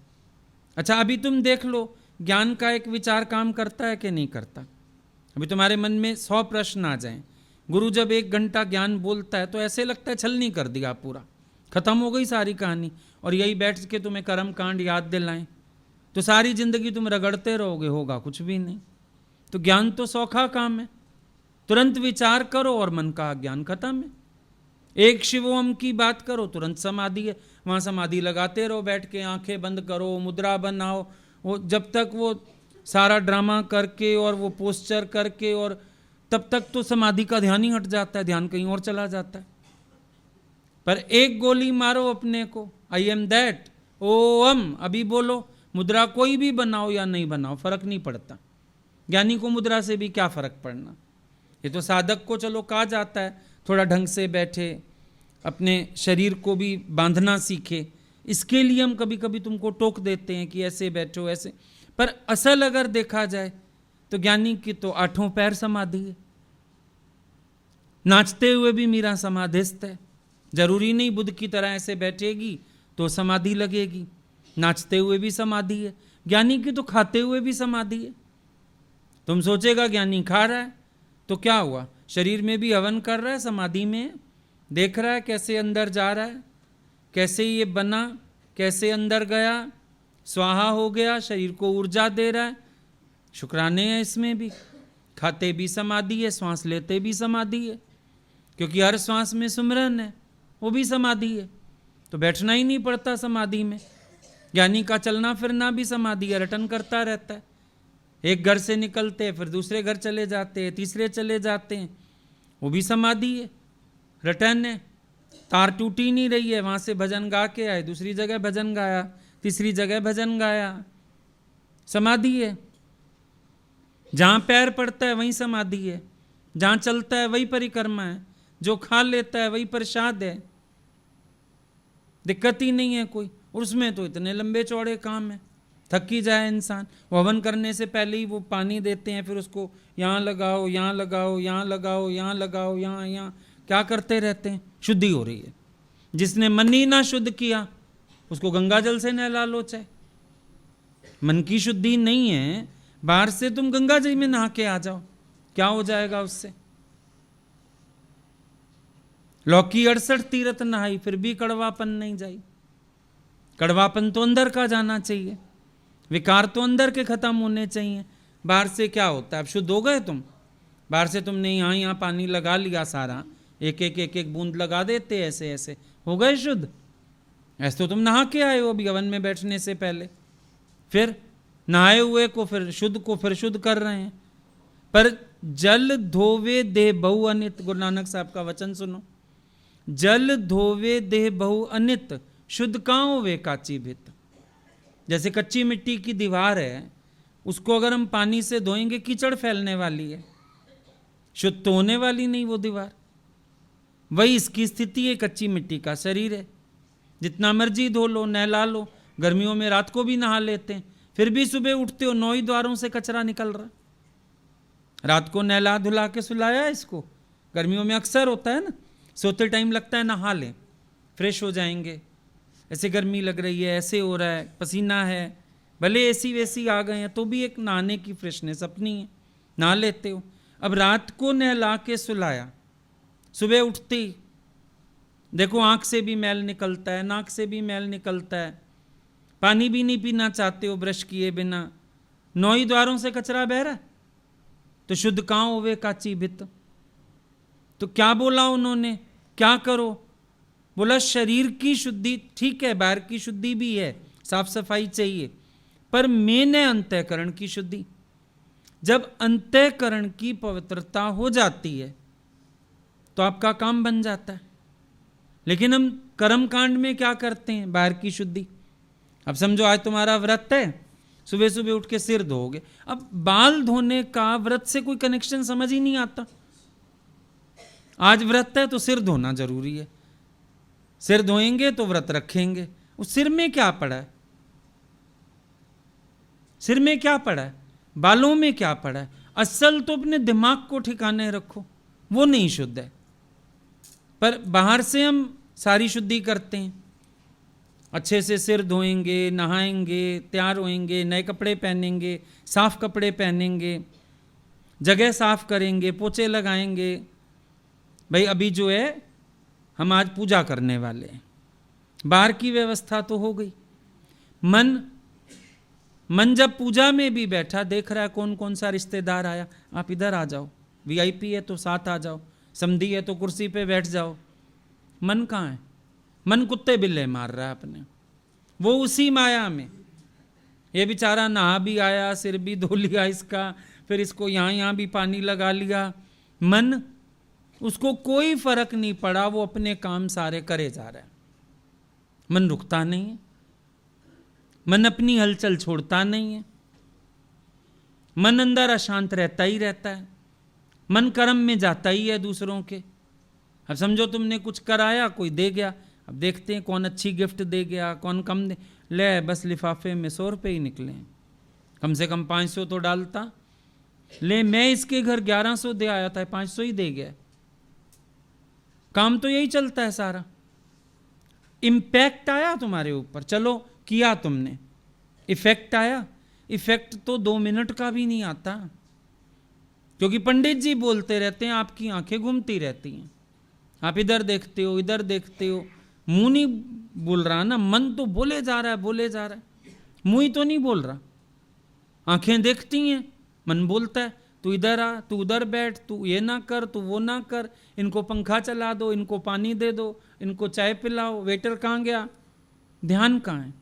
अच्छा अभी तुम देख लो ज्ञान का एक विचार काम करता है कि नहीं करता? अभी तुम्हारे मन में 100 प्रश्न आ जाएं। गुरु जब 1 घंटा ज्ञान बोलता है तो ऐसे लगता है छल नहीं कर दिया, पूरा खत्म हो गई सारी कहानी, और यही बैठ के तुम्हें कर्म कांड याद दिलाएं तो सारी जिंदगी तुम रगड़ते रहोगे, होगा कुछ भी नहीं। तो ज्ञान तो सौखा काम है, तुरंत विचार करो और मन का ज्ञान खत्म है। एक शिवोम की बात करो, तुरंत समाधि है, वहाँ समाधि लगाते रहो बैठ के, आंखें बंद करो, मुद्रा बनाओ, वो जब तक वो सारा ड्रामा करके और वो पोस्चर करके, और तब तक तो समाधि का ध्यान ही हट जाता है, ध्यान कहीं और चला जाता है। पर एक गोली मारो अपने को, आई एम दैट, ओम, अभी बोलो, मुद्रा कोई भी बनाओ या नहीं बनाओ फर्क नहीं पड़ता। ज्ञानी को मुद्रा से भी क्या फर्क पड़ना। ये तो साधक को चलो कहा जाता है थोड़ा ढंग से बैठे, अपने शरीर को भी बांधना सीखे, इसके लिए हम कभी कभी तुमको टोक देते हैं कि ऐसे बैठो ऐसे। पर असल अगर देखा जाए तो ज्ञानी की तो 8 पैर समाधि है। नाचते हुए भी मीरा समाधिस्थ है। जरूरी नहीं बुद्ध की तरह ऐसे बैठेगी तो समाधि लगेगी, नाचते हुए भी समाधि है। ज्ञानी की तो खाते हुए भी समाधि है। तुम सोचेगा ज्ञानी खा रहा है तो क्या हुआ, शरीर में भी हवन कर रहा है, समाधि में देख रहा है कैसे अंदर जा रहा है, कैसे ये बना, कैसे अंदर गया, स्वाहा हो गया, शरीर को ऊर्जा दे रहा है। शुक्राने हैं इसमें भी, खाते भी समाधि है, श्वास लेते भी समाधि है, क्योंकि हर श्वास में सुमिरन है, वो भी समाधि है। तो बैठना ही नहीं पड़ता समाधि में। ज्ञानी का चलना फिरना भी समाधि है, रटन करता रहता है। एक घर से निकलते हैं फिर दूसरे घर चले जाते हैं, तीसरे चले जाते हैं, वो भी समाधि है, रटन है। तार टूटी नहीं रही है, वहाँ से भजन गा के आए, दूसरी जगह भजन गाया, तीसरी जगह भजन गाया, समाधि है। जहाँ पैर पड़ता है वहीं समाधि है, जहाँ चलता है वही परिक्रमा है, जो खा लेता है वही प्रसाद है, दिक्कत ही नहीं है कोई। और उसमें तो इतने लंबे चौड़े काम है, थक ही जाए इंसान। वो हवन करने से पहले ही वो पानी देते हैं, फिर उसको यहाँ लगाओ, यहाँ लगाओ, यहाँ लगाओ, यहाँ लगाओ, यहाँ यहाँ क्या करते रहते हैं। शुद्धि हो रही है। जिसने मन ही ना शुद्ध किया उसको गंगा जल से नहला लो चाहे। मन की शुद्धि नहीं है, बाहर से तुम गंगा जी में नहा के आ जाओ, क्या हो जाएगा उससे। लौकी 68 तीर्थ नहाई फिर भी कड़वापन नहीं जाई। कड़वापन तो अंदर का जाना चाहिए, विकार तो अंदर के खत्म होने चाहिए। बाहर से क्या होता है, अब शुद्ध हो गए तुम, बाहर से तुमने यहाँ पानी लगा लिया, सारा एक एक बूंद लगा देते, ऐसे ऐसे हो गए शुद्ध। ऐसे तो तुम नहा के आए हो अभी हवन में बैठने से पहले, फिर नहाए हुए को फिर शुद्ध कर रहे हैं। पर जल धोवे देह बहु अनित, गुरु नानक साहब का वचन सुनो, जल धोवे देह बहु अनित, शुद्ध कहाँ होवे काची भित। जैसे कच्ची मिट्टी की दीवार है, उसको अगर हम पानी से धोएंगे कीचड़ फैलने वाली है, शुद्ध तो होने वाली नहीं वो दीवार। वही इसकी स्थिति है, कच्ची मिट्टी का शरीर है, जितना मर्जी धो लो, नहला लो। गर्मियों में रात को भी नहा लेते हैं, फिर भी सुबह उठते हो 9 ही द्वारों से कचरा निकल रहा। रात को नहला धुला के सुलाया इसको। गर्मियों में अक्सर होता है ना, सोते टाइम लगता है नहा लें, फ्रेश हो जाएंगे, ऐसे गर्मी लग रही है, ऐसे हो रहा है, पसीना है, भले एसी वेसी आ गए हैं तो भी एक नहाने की फ्रेशनेस अपनी है, नहा लेते हो। अब रात को नहला के सुलाया, सुबह उठते ही देखो आंख से भी मैल निकलता है, नाक से भी मैल निकलता है, पानी भी नहीं पीना चाहते हो ब्रश किए बिना, 9 ही द्वारों से कचरा बह रहा है, तो शुद्ध कहाँ होवे काची भित। तो क्या बोला उन्होंने, क्या करो, बोला शरीर की शुद्धि ठीक है, बाहर की शुद्धि भी है, साफ सफाई चाहिए, पर मेन है अंतःकरण की शुद्धि। जब अंतःकरण की पवित्रता हो जाती है तो आपका काम बन जाता है। लेकिन हम कर्म कांड में क्या करते हैं, बाहर की शुद्धि। अब समझो आज तुम्हारा व्रत है, सुबह सुबह उठ के सिर धोगे, अब बाल धोने का व्रत से कोई कनेक्शन समझ ही नहीं आता। आज व्रत है तो सिर धोना जरूरी है, सिर धोएंगे तो व्रत रखेंगे। उस सिर में क्या पड़ा है, सिर में क्या पड़ा है, बालों में क्या पड़ा है। असल तो अपने दिमाग को ठिकाने रखो, वो नहीं शुद्ध है। पर बाहर से हम सारी शुद्धि करते हैं। अच्छे से सिर धोएंगे, नहाएंगे, तैयार होएंगे, नए कपड़े पहनेंगे, साफ कपड़े पहनेंगे, जगह साफ करेंगे, पोछे लगाएंगे। भाई अभी जो है हम आज पूजा करने वाले हैं, बाहर की व्यवस्था तो हो गई। मन जब पूजा में भी बैठा, देख रहा है कौन कौन सा रिश्तेदार आया, आप इधर आ जाओ, वीआईपी है तो साथ आ जाओ, समधी है तो कुर्सी पे बैठ जाओ। मन कहाँ है? मन कुत्ते बिल्ले मार रहा है अपने, वो उसी माया में। ये बेचारा नहा भी आया, सिर भी धो लिया इसका, फिर इसको यहाँ भी पानी लगा लिया। मन, उसको कोई फर्क नहीं पड़ा, वो अपने काम सारे करे जा रहा है। मन रुकता नहीं है, मन अपनी हलचल छोड़ता नहीं है, मन अंदर अशांत रहता ही रहता है, मन कर्म में जाता ही है दूसरों के। अब समझो तुमने कुछ कराया, कोई दे गया, अब देखते हैं कौन अच्छी गिफ्ट दे गया, कौन कम दे। ले बस लिफाफे में 100 रुपये ही निकले, कम से कम 500 तो डालता। ले मैं इसके घर 1100 दे आया था, 500 ही दे गया। काम तो यही चलता है सारा। इम्पैक्ट आया तुम्हारे ऊपर, चलो किया तुमने, इफेक्ट आया। इफेक्ट तो 2 मिनट का भी नहीं आता, क्योंकि पंडित जी बोलते रहते हैं, आपकी आंखें घूमती रहती हैं, आप इधर देखते हो, इधर देखते हो, मुंह नहीं बोल रहा ना, मन तो बोले जा रहा है, बोले जा रहा है, मुंह ही तो नहीं बोल रहा। आंखें देखती हैं, मन बोलता है, तू इधर आ, तू उधर बैठ, तू ये ना कर, तू वो ना कर, इनको पंखा चला दो, इनको पानी दे दो, इनको चाय पिलाओ, वेटर कहाँ गया, ध्यान कहाँ है?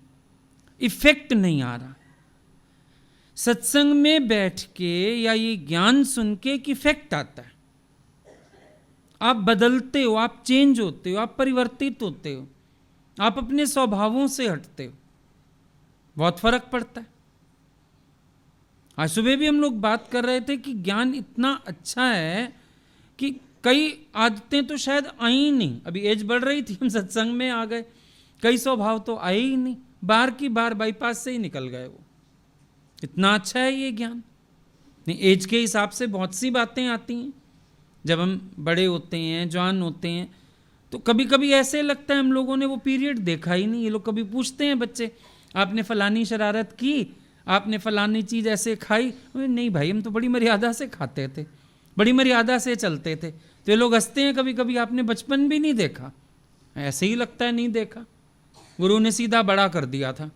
इफेक्ट नहीं आ रहा। सत्संग में बैठ के या ये ज्ञान सुन के एक इफेक्ट आता है, आप बदलते हो, आप चेंज होते हो, आप परिवर्तित होते हो, आप अपने स्वभावों से हटते हो, बहुत फर्क पड़ता है। आज सुबह भी हम लोग बात कर रहे थे कि ज्ञान इतना अच्छा है कि कई आदतें तो शायद आई ही नहीं, अभी एज बढ़ रही थी, हम सत्संग में आ गए, कई स्वभाव तो आए ही नहीं, बार की बार बाईपास से ही निकल गए। वो इतना अच्छा है ये ज्ञान। नहीं, एज के हिसाब से बहुत सी बातें आती हैं, जब हम बड़े होते हैं, जवान होते हैं, तो कभी कभी ऐसे लगता है हम लोगों ने वो पीरियड देखा ही नहीं। ये लोग कभी पूछते हैं बच्चे, आपने फलानी शरारत की, आपने फलानी चीज़ ऐसे खाई? नहीं भाई, हम तो बड़ी मर्यादा से खाते थे, बड़ी मर्यादा से चलते थे। तो ये लोग हंसते हैं, कभी कभी आपने बचपन भी नहीं देखा? ऐसे ही लगता है नहीं देखा, गुरु ने सीधा बड़ा कर दिया था,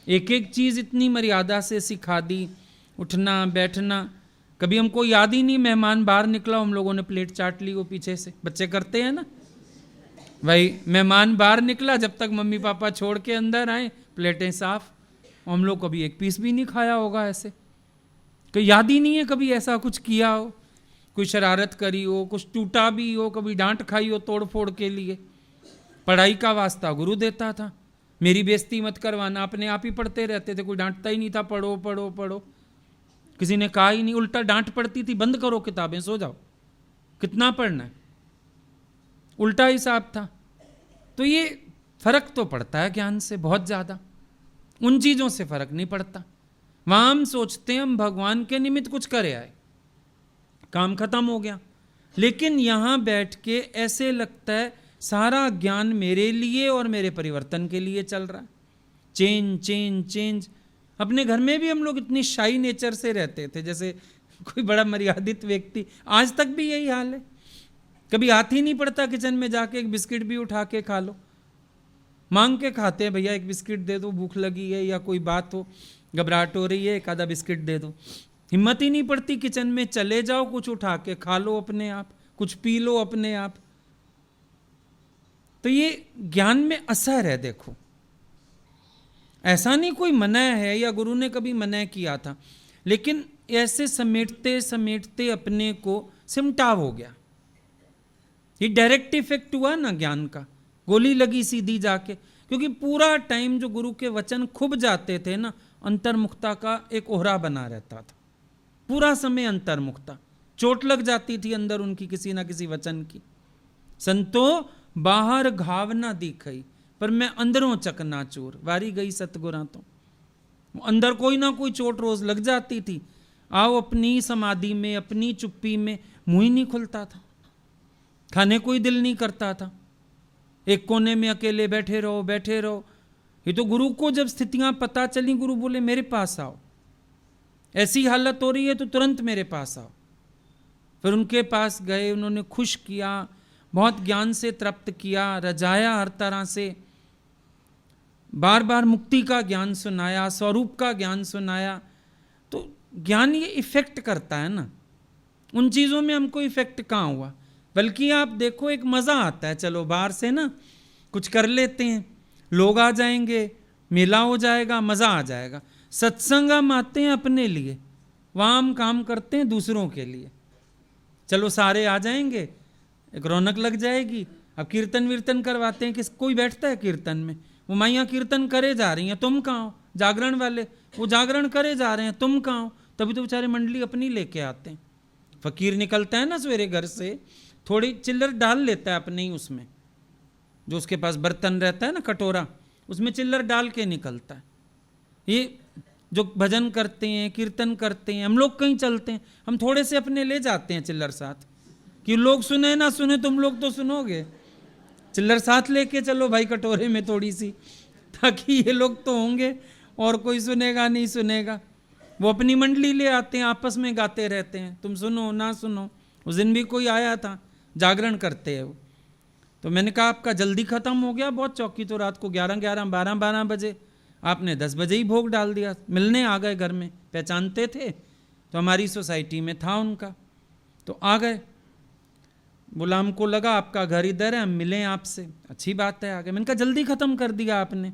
एक एक चीज़ इतनी मर्यादा से सिखा दी, उठना बैठना। कभी हमको याद ही नहीं, मेहमान बाहर निकला, हम लोगों ने प्लेट चाट ली वो पीछे से, बच्चे करते हैं ना भाई, मेहमान बाहर निकला, जब तक मम्मी पापा छोड़ के अंदर आए प्लेटें साफ, हम लोग कभी एक पीस भी नहीं खाया होगा ऐसे, कोई याद ही नहीं है कभी ऐसा कुछ किया हो, कोई शरारत करी हो, कुछ टूटा भी हो, कभी डांट खाई हो तोड़ फोड़ के लिए। पढ़ाई का वास्ता गुरु देता था, मेरी बेइज्जती मत करवाना, अपने आप ही पढ़ते रहते थे, कोई डांटता ही नहीं था, पढ़ो पढ़ो पढ़ो, किसी ने कहा ही नहीं, उल्टा डांट पड़ती थी, बंद करो किताबें, सो जाओ, कितना पढ़ना है, उल्टा हिसाब था। तो ये फर्क तो पड़ता है ज्ञान से बहुत ज़्यादा, उन चीज़ों से फर्क नहीं पड़ता। वहाँ हम सोचते हैं हम भगवान के निमित्त कुछ करे आए, काम खत्म हो गया। लेकिन यहाँ बैठ के ऐसे लगता है सारा ज्ञान मेरे लिए और मेरे परिवर्तन के लिए चल रहा है। Change change change. अपने घर में भी हम लोग इतनी शाई नेचर से रहते थे, जैसे कोई बड़ा मर्यादित व्यक्ति, आज तक भी यही हाल है। कभी हाथ ही नहीं पड़ता किचन में जाके एक बिस्किट भी उठा के खा लो, मांग के खाते हैं, भैया एक बिस्किट दे दो, भूख लगी है या कोई बात हो, घबराहट हो रही है, एक आधा बिस्किट दे दो। हिम्मत ही नहीं पड़ती किचन में चले जाओ, कुछ उठा के खा लो अपने आप, कुछ पी लो अपने आप। तो ये ज्ञान में असर है। देखो, ऐसा नहीं कोई मना है या गुरु ने कभी मना किया था, लेकिन ऐसे समेटते समेटते अपने को सिमटाव हो गया। ये डायरेक्ट इफेक्ट हुआ ना ज्ञान का, गोली लगी सीधी जाके, क्योंकि पूरा टाइम जो गुरु के वचन खुब जाते थे ना, अंतर्मुखता का एक ओहरा बना रहता था, पूरा समय अंतर्मुखता। चोट लग जाती थी अंदर उनकी किसी ना किसी वचन की। संतो बाहर घाव ना दिखई, पर मैं अंदरों चकनाचूर, वारी गई सतगुरा। तो अंदर कोई ना कोई चोट रोज लग जाती थी। आओ अपनी समाधि में, अपनी चुप्पी में, मुंह ही नहीं खुलता था, खाने कोई दिल नहीं करता था, एक कोने में अकेले बैठे रहो बैठे रहो। ये तो गुरु को जब स्थितियां पता चली, गुरु बोले मेरे पास आओ, ऐसी हालत हो रही है तो तुरंत मेरे पास आओ। फिर उनके पास गए, उन्होंने खुश किया, बहुत ज्ञान से तृप्त किया, रजाया हर तरह से, बार बार मुक्ति का ज्ञान सुनाया, स्वरूप का ज्ञान सुनाया। तो ज्ञान ये इफेक्ट करता है ना, उन चीज़ों में हमको इफेक्ट कहाँ हुआ, बल्कि आप देखो एक मज़ा आता है, चलो बाहर से ना कुछ कर लेते हैं, लोग आ जाएंगे, मेला हो जाएगा, मज़ा आ जाएगा। सत्संग हम आते हैं अपने लिए, वहाँ हम काम करते हैं दूसरों के लिए। चलो सारे आ जाएंगे, एक रौनक लग जाएगी। अब कीर्तन वीर्तन करवाते हैं, किस कोई बैठता है कीर्तन में, वो माइयाँ कीर्तन करे जा रही हैं, तुम कहाँ हो, जागरण वाले वो जागरण करे जा रहे हैं, तुम कहाँ हो। तभी तो बेचारे मंडली अपनी लेके आते हैं। फकीर निकलता है ना सवेरे घर से, थोड़ी चिल्लर डाल लेता है अपने ही उसमें, जो उसके पास बर्तन रहता है ना कटोरा, उसमें चिल्लर डाल के निकलता है। ये जो भजन करते हैं, कीर्तन करते हैं, हम लोग कहीं चलते हैं, हम थोड़े से अपने ले जाते हैं चिल्लर साथ, कि लोग सुने ना सुने, तुम लोग तो सुनोगे, चिल्लर साथ लेके चलो भाई कटोरे में थोड़ी सी, ताकि ये लोग तो होंगे और कोई सुनेगा नहीं सुनेगा। वो अपनी मंडली ले आते हैं, आपस में गाते रहते हैं, तुम सुनो ना सुनो। उस दिन भी कोई आया था, जागरण करते हैं वो, तो मैंने कहा आपका जल्दी ख़त्म हो गया बहुत, चौकी तो रात को 11-11, 12-12 बजे, आपने 10 बजे ही भोग डाल दिया। मिलने आ गए घर में, पहचानते थे तो हमारी सोसाइटी में था उनका, तो आ गए। बोला हमको लगा आपका घर इधर है, हम मिलें आपसे, अच्छी बात है आ गए। मैंने कहा जल्दी ख़त्म कर दिया आपने।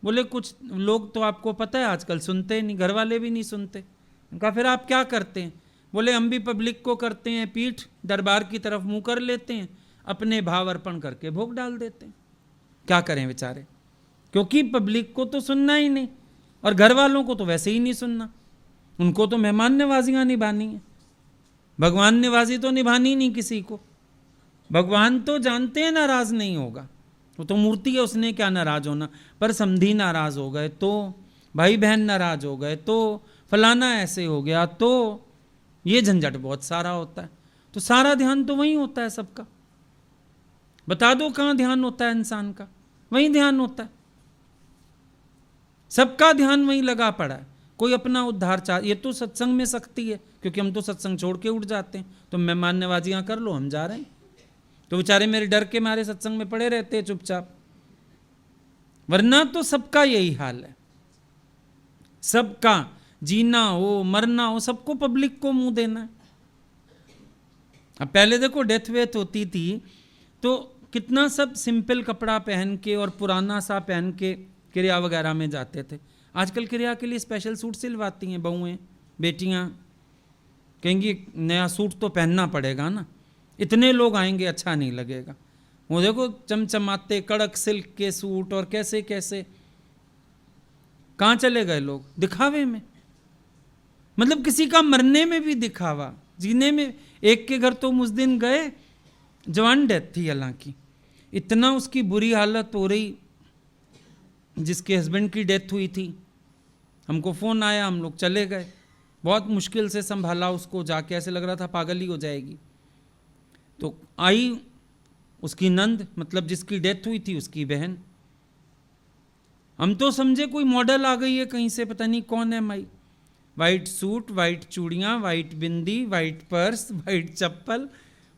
बोले कुछ लोग तो आपको पता है आजकल सुनते नहीं, घर वाले भी नहीं सुनते। कहा फिर आप क्या करते हैं? बोले हम भी पब्लिक को करते हैं, पीठ दरबार की तरफ मुंह कर लेते हैं, अपने भाव अर्पण करके भोग डाल देते हैं। क्या करें बेचारे, क्योंकि पब्लिक को तो सुनना ही नहीं, और घर वालों को तो वैसे ही नहीं सुनना, उनको तो मेहमान नवाजियाँ निभानी है। भगवान नवाजी तो निभानी नहीं किसी को। भगवान तो जानते हैं नाराज नहीं होगा, वो तो मूर्ति है, उसने क्या नाराज होना। पर समधी नाराज हो गए तो, भाई बहन नाराज हो गए तो, फलाना ऐसे हो गया तो, ये झंझट बहुत सारा होता है। तो सारा ध्यान तो वहीं होता है सबका। बता दो कहाँ ध्यान होता है इंसान का, वहीं ध्यान होता है, सबका ध्यान वहीं लगा पड़ा है। कोई अपना उद्धार चाह, ये तो सत्संग में शक्ति है, क्योंकि हम तो सत्संग छोड़ के उठ जाते हैं। तो मेहमान नवाजियाँ कर लो, हम जा रहे हैं। तो बेचारे मेरे डर के मारे सत्संग में पड़े रहते हैं चुपचाप, वरना तो सबका यही हाल है। सबका जीना हो मरना हो, सबको पब्लिक को मुंह देना है। अब पहले देखो डेथ वेथ होती थी तो कितना सब सिंपल कपड़ा पहन के और पुराना सा पहन के क्रिया वगैरह में जाते थे। आजकल क्रिया के लिए स्पेशल सूट सिलवाती हैं बहुएं, बेटियां कहेंगी नया सूट तो पहनना पड़ेगा ना, इतने लोग आएंगे अच्छा नहीं लगेगा। वो देखो चमचमाते कड़क सिल्क के सूट, और कैसे कैसे कहाँ चले गए लोग, दिखावे में। मतलब किसी का मरने में भी दिखावा, जीने में। एक के घर तो उस दिन गए, जवान डेथ थी हालांकि, इतना उसकी बुरी हालत हो रही, जिसके हस्बैंड की डेथ हुई थी। हमको फ़ोन आया, हम लोग चले गए, बहुत मुश्किल से संभाला उसको, जाके ऐसे लग रहा था पागल ही हो जाएगी। तो आई उसकी नंद, मतलब जिसकी डेथ हुई थी उसकी बहन। हम तो समझे कोई मॉडल आ गई है कहीं से, पता नहीं कौन है माई। वाइट सूट, वाइट चूड़ियाँ, वाइट बिंदी, वाइट पर्स, वाइट चप्पल।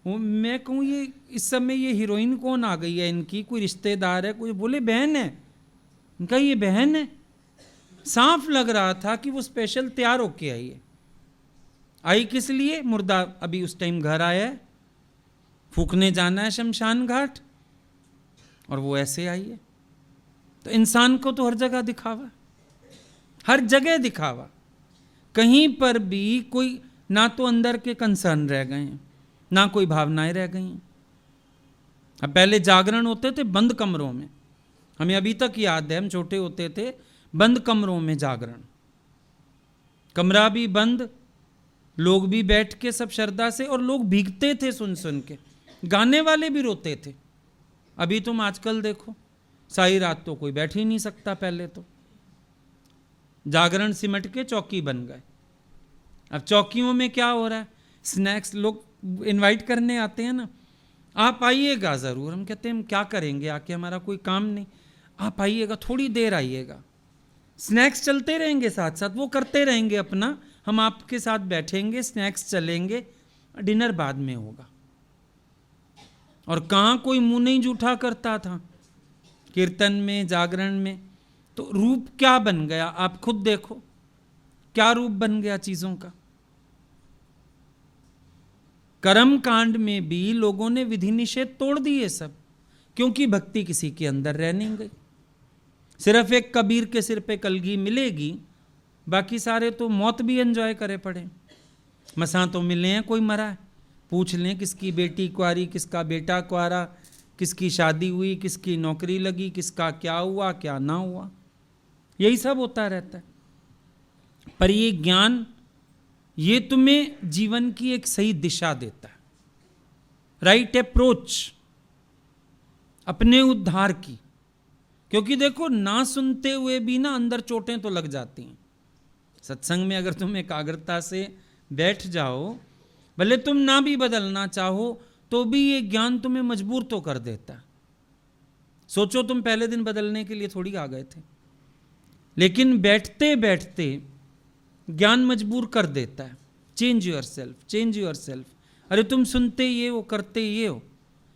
मैं कहूँ ये इस समय ये हीरोइन कौन आ गई है इनकी, कोई रिश्तेदार है कोई? बोले बहन है। इनका ये बहन है। साफ लग रहा था कि वो स्पेशल तैयार होके आई है। आई किस लिए? मुर्दा अभी उस टाइम घर आया है, फूकने जाना है शमशान घाट, और वो ऐसे आई है। तो इंसान को तो हर जगह दिखावा, हर जगह दिखावा। कहीं पर भी कोई ना तो अंदर के कंसर्न रह गए हैं, ना कोई भावनाएं रह गई हैं। अब पहले जागरण होते थे बंद कमरों में, हमें अभी तक याद है, हम छोटे होते थे, बंद कमरों में जागरण, कमरा भी बंद, लोग भी बैठ के सब श्रद्धा से, और लोग भीगते थे सुन सुन के, गाने वाले भी रोते थे। अभी तुम आजकल देखो, सारी रात तो कोई बैठ ही नहीं सकता। पहले तो जागरण सिमट के चौकी बन गए। अब चौकियों में क्या हो रहा है, स्नैक्स, लोग इनवाइट करने आते हैं ना, आप आइएगा ज़रूर। हम कहते हैं हम क्या करेंगे आके, हमारा कोई काम नहीं। आप आइएगा, थोड़ी देर आइएगा, स्नैक्स चलते रहेंगे साथ साथ, वो करते रहेंगे अपना, हम आपके साथ बैठेंगे, स्नैक्स चलेंगे, डिनर बाद में होगा। और कहाँ कोई मुंह नहीं जूठा करता था कीर्तन में, जागरण में। तो रूप क्या बन गया, आप खुद देखो, क्या रूप बन गया चीजों का। कर्म कांड में भी लोगों ने विधि निषेध तोड़ दिए सब, क्योंकि भक्ति किसी के अंदर रह नहीं गई। सिर्फ एक कबीर के सिर पे कलगी मिलेगी, बाकी सारे तो मौत भी एंजॉय करे पड़े। मसां तो मिले हैं, कोई मरा है, पूछ लें किसकी बेटी कुआरी, किसका बेटा कुआरा, किसकी शादी हुई, किसकी नौकरी लगी, किसका क्या हुआ क्या ना हुआ, यही सब होता रहता है। पर ये ज्ञान, ये तुम्हें जीवन की एक सही दिशा देता है, राइट अप्रोच अपने उद्धार की। क्योंकि देखो, ना सुनते हुए भी ना अंदर चोटें तो लग जाती हैं। सत्संग में अगर तुम एकाग्रता से बैठ जाओ, भले तुम ना भी बदलना चाहो तो भी ये ज्ञान तुम्हें मजबूर तो कर देता है। सोचो, तुम पहले दिन बदलने के लिए थोड़ी आ गए थे, लेकिन बैठते बैठते ज्ञान मजबूर कर देता है। Change your self, change your self. अरे तुम सुनते ये हो, करते ये हो।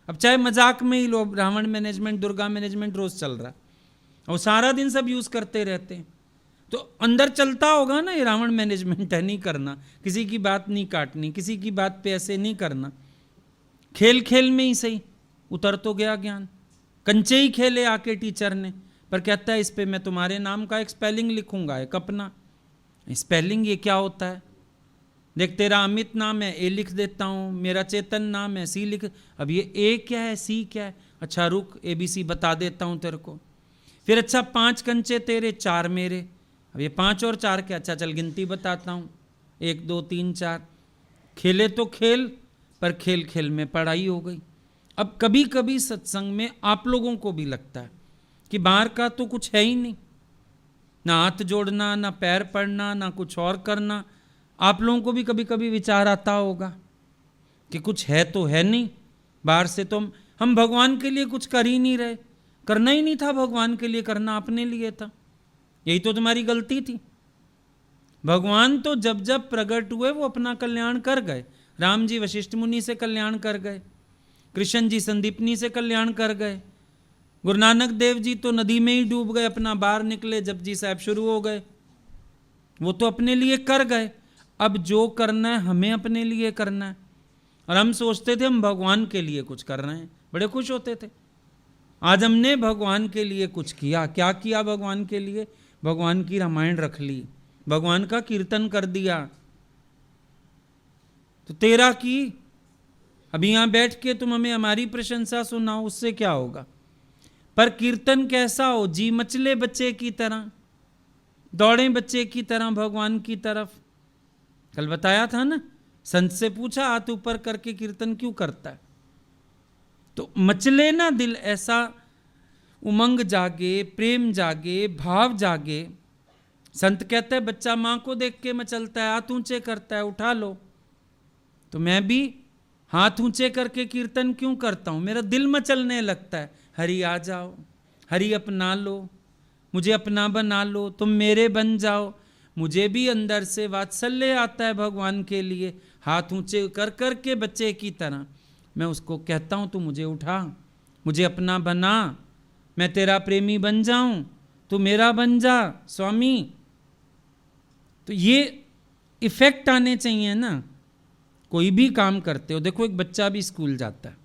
अब चाहे मजाक में ही लो, रावण मैनेजमेंट, दुर्गा मैनेजमेंट रोज चल रहा है और सारा दिन सब यूज करते रहते हैं, तो अंदर चलता होगा ना, ये रावण मैनेजमेंट है, नहीं करना, किसी की बात नहीं काटनी, किसी की बात पे ऐसे नहीं करना। खेल खेल में ही सही उतर तो गया ज्ञान। कंचे ही खेले आके टीचर ने, पर कहता है इस पे मैं तुम्हारे नाम का एक स्पेलिंग लिखूंगा, एक अपना। स्पेलिंग ये क्या होता है? देख, तेरा अमित नाम है, ए लिख देता हूँ, मेरा चेतन नाम है, सी लिख। अब ये ए क्या है, सी क्या है? अच्छा रुक, ABC बता देता हूँ तेरे को। फिर अच्छा 5 कंचे तेरे, 4 मेरे। अब ये 5 और 4 क्या? अच्छा चल गिनती बताता हूँ, 1 2 3 4। खेले तो खेल, पर खेल खेल में पढ़ाई हो गई। अब कभी कभी सत्संग में आप लोगों को भी लगता है कि बाहर का तो कुछ है ही नहीं, ना हाथ जोड़ना, ना पैर पड़ना, ना कुछ और करना। आप लोगों को भी कभी कभी विचार आता होगा कि कुछ है तो है नहीं, बाहर से तो हम भगवान के लिए कुछ कर ही नहीं रहे। करना ही नहीं था भगवान के लिए, करना अपने लिए था। यही तो तुम्हारी गलती थी। भगवान तो जब जब प्रकट हुए वो अपना कल्याण कर गए। राम जी वशिष्ठ मुनि से कल्याण कर गए, कृष्ण जी संदीपनी से कल्याण कर गए, गुरु नानक देव जी तो नदी में ही डूब गए, अपना बाहर निकले, जपजी साहब शुरू हो गए। वो तो अपने लिए कर गए। अब जो करना है हमें अपने लिए करना है। और हम सोचते थे हम भगवान के लिए कुछ कर रहे हैं, बड़े खुश होते थे। आज हमने भगवान के लिए कुछ किया। क्या किया भगवान के लिए? भगवान की रामायण रख ली, भगवान का कीर्तन कर दिया। तो तेरा की, अभी यहां बैठ के तुम हमें हमारी प्रशंसा सुनाओ, उससे क्या होगा? पर कीर्तन कैसा हो? जी मचले बच्चे की तरह, दौड़े बच्चे की तरह भगवान की तरफ। कल बताया था ना, संत से पूछा हाथ ऊपर करके कीर्तन क्यों करता है? तो मचले ना दिल, ऐसा उमंग जागे, प्रेम जागे, भाव जागे। संत कहते हैं बच्चा मां को देख के मचलता है, हाथ ऊंचे करता है, उठा लो। तो मैं भी हाथ ऊंचे करके कीर्तन क्यों करता हूं? मेरा दिल मचलने लगता है। हरि आ जाओ, हरि अपना लो, मुझे अपना बना लो, तुम मेरे बन जाओ। मुझे भी अंदर से वात्सल्य आता है भगवान के लिए। हाथ ऊंचे कर कर के बच्चे की तरह मैं उसको कहता हूं, तू मुझे उठा, मुझे अपना बना, मैं तेरा प्रेमी बन जाऊं, तू मेरा बन जा स्वामी। तो ये इफेक्ट आने चाहिए ना। कोई भी काम करते हो, देखो एक बच्चा भी स्कूल जाता है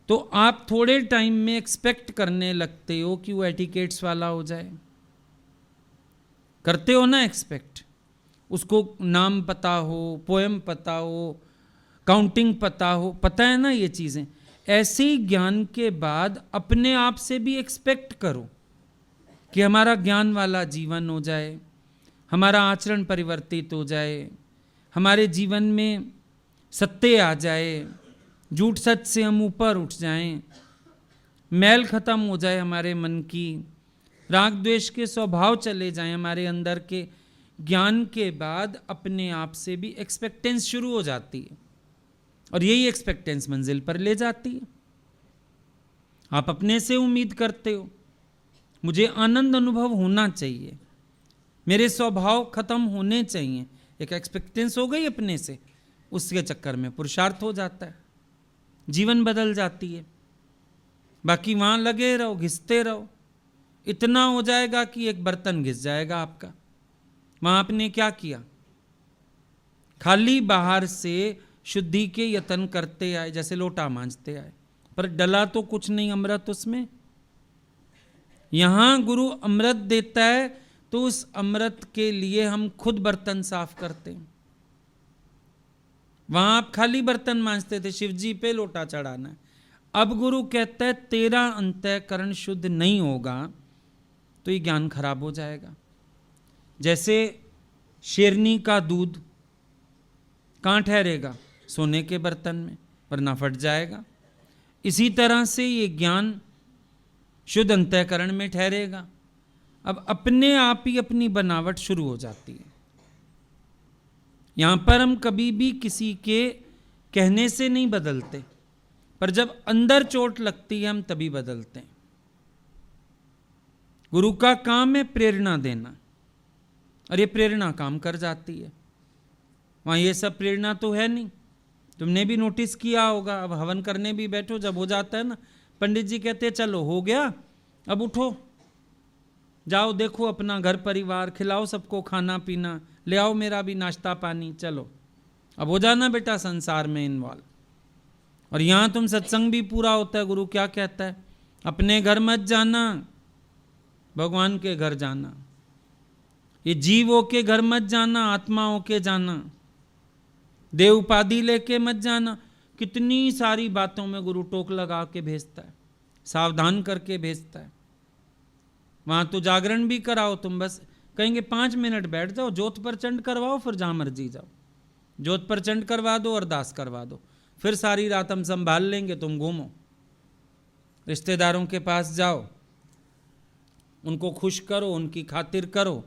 तो आप थोड़े टाइम में एक्सपेक्ट करने लगते हो कि वो एटिकेट्स वाला हो जाए। करते हो ना एक्सपेक्ट। उसको नाम पता हो, पोएम पता हो, काउंटिंग पता हो, पता है ना ये चीज़ें। ऐसे ही ज्ञान के बाद अपने आप से भी एक्सपेक्ट करो कि हमारा ज्ञान वाला जीवन हो जाए, हमारा आचरण परिवर्तित हो जाए, हमारे जीवन में सत्य आ जाए, झूठ सच से हम ऊपर उठ जाएं, मैल खत्म हो जाए हमारे मन की, राग द्वेष के स्वभाव चले जाएं हमारे अंदर के। ज्ञान के बाद अपने आप से भी एक्सपेक्टेंस शुरू हो जाती है और यही एक्सपेक्टेंस मंजिल पर ले जाती है। आप अपने से उम्मीद करते हो, मुझे आनंद अनुभव होना चाहिए, मेरे स्वभाव खत्म होने चाहिए, एक एक्सपेक्टेंस हो गई अपने से, उसके चक्कर में पुरुषार्थ हो जाता है, जीवन बदल जाती है। बाकी वहां लगे रहो, घिसते रहो, इतना हो जाएगा कि एक बर्तन घिस जाएगा आपका। वहां आपने क्या किया? खाली बाहर से शुद्धि के यत्न करते आए, जैसे लोटा मांजते आए, पर डला तो कुछ नहीं अमृत उसमें। यहां गुरु अमृत देता है तो उस अमृत के लिए हम खुद बर्तन साफ करते हैं। वहां आप खाली बर्तन मांजते थे, शिव जी पे लोटा चढ़ाना है। अब गुरु कहता है तेरा अंतःकरण शुद्ध नहीं होगा तो ये ज्ञान खराब हो जाएगा। जैसे शेरनी का दूध कहाँ ठहरेगा? सोने के बर्तन में, वरना फट जाएगा। इसी तरह से ये ज्ञान शुद्ध अंतःकरण में ठहरेगा। अब अपने आप ही अपनी बनावट शुरू हो जाती है। यहां पर हम कभी भी किसी के कहने से नहीं बदलते, पर जब अंदर चोट लगती है हम तभी बदलते हैं। गुरु का काम है प्रेरणा देना, और ये प्रेरणा काम कर जाती है। वहां ये सब प्रेरणा तो है नहीं। तुमने भी नोटिस किया होगा, अब हवन करने भी बैठो, जब हो जाता है ना, पंडित जी कहते हैं चलो हो गया, अब उठो, जाओ देखो अपना घर परिवार, खिलाओ सबको खाना पीना, ले आओ मेरा भी नाश्ता पानी, चलो अब हो जाना बेटा संसार में इन्वॉल्व। और यहां तुम सत्संग भी पूरा होता है, गुरु क्या कहता है? अपने घर मत जाना, भगवान के घर जाना। ये जीवों के घर मत जाना, आत्माओं के जाना। देव उपाधि लेके मत जाना। कितनी सारी बातों में गुरु टोक लगा के भेजता है, सावधान करके भेजता है। वहां तो जागरण भी कराओ, तुम बस कहेंगे 5 मिनट बैठ जाओ, ज्योत प्रचंड करवाओ, फिर जहां मर्जी जाओ, ज्योत प्रचंड करवा दो, अरदास करवा दो, फिर सारी रात हम संभाल लेंगे, तुम घूमो, रिश्तेदारों के पास जाओ, उनको खुश करो, उनकी खातिर करो,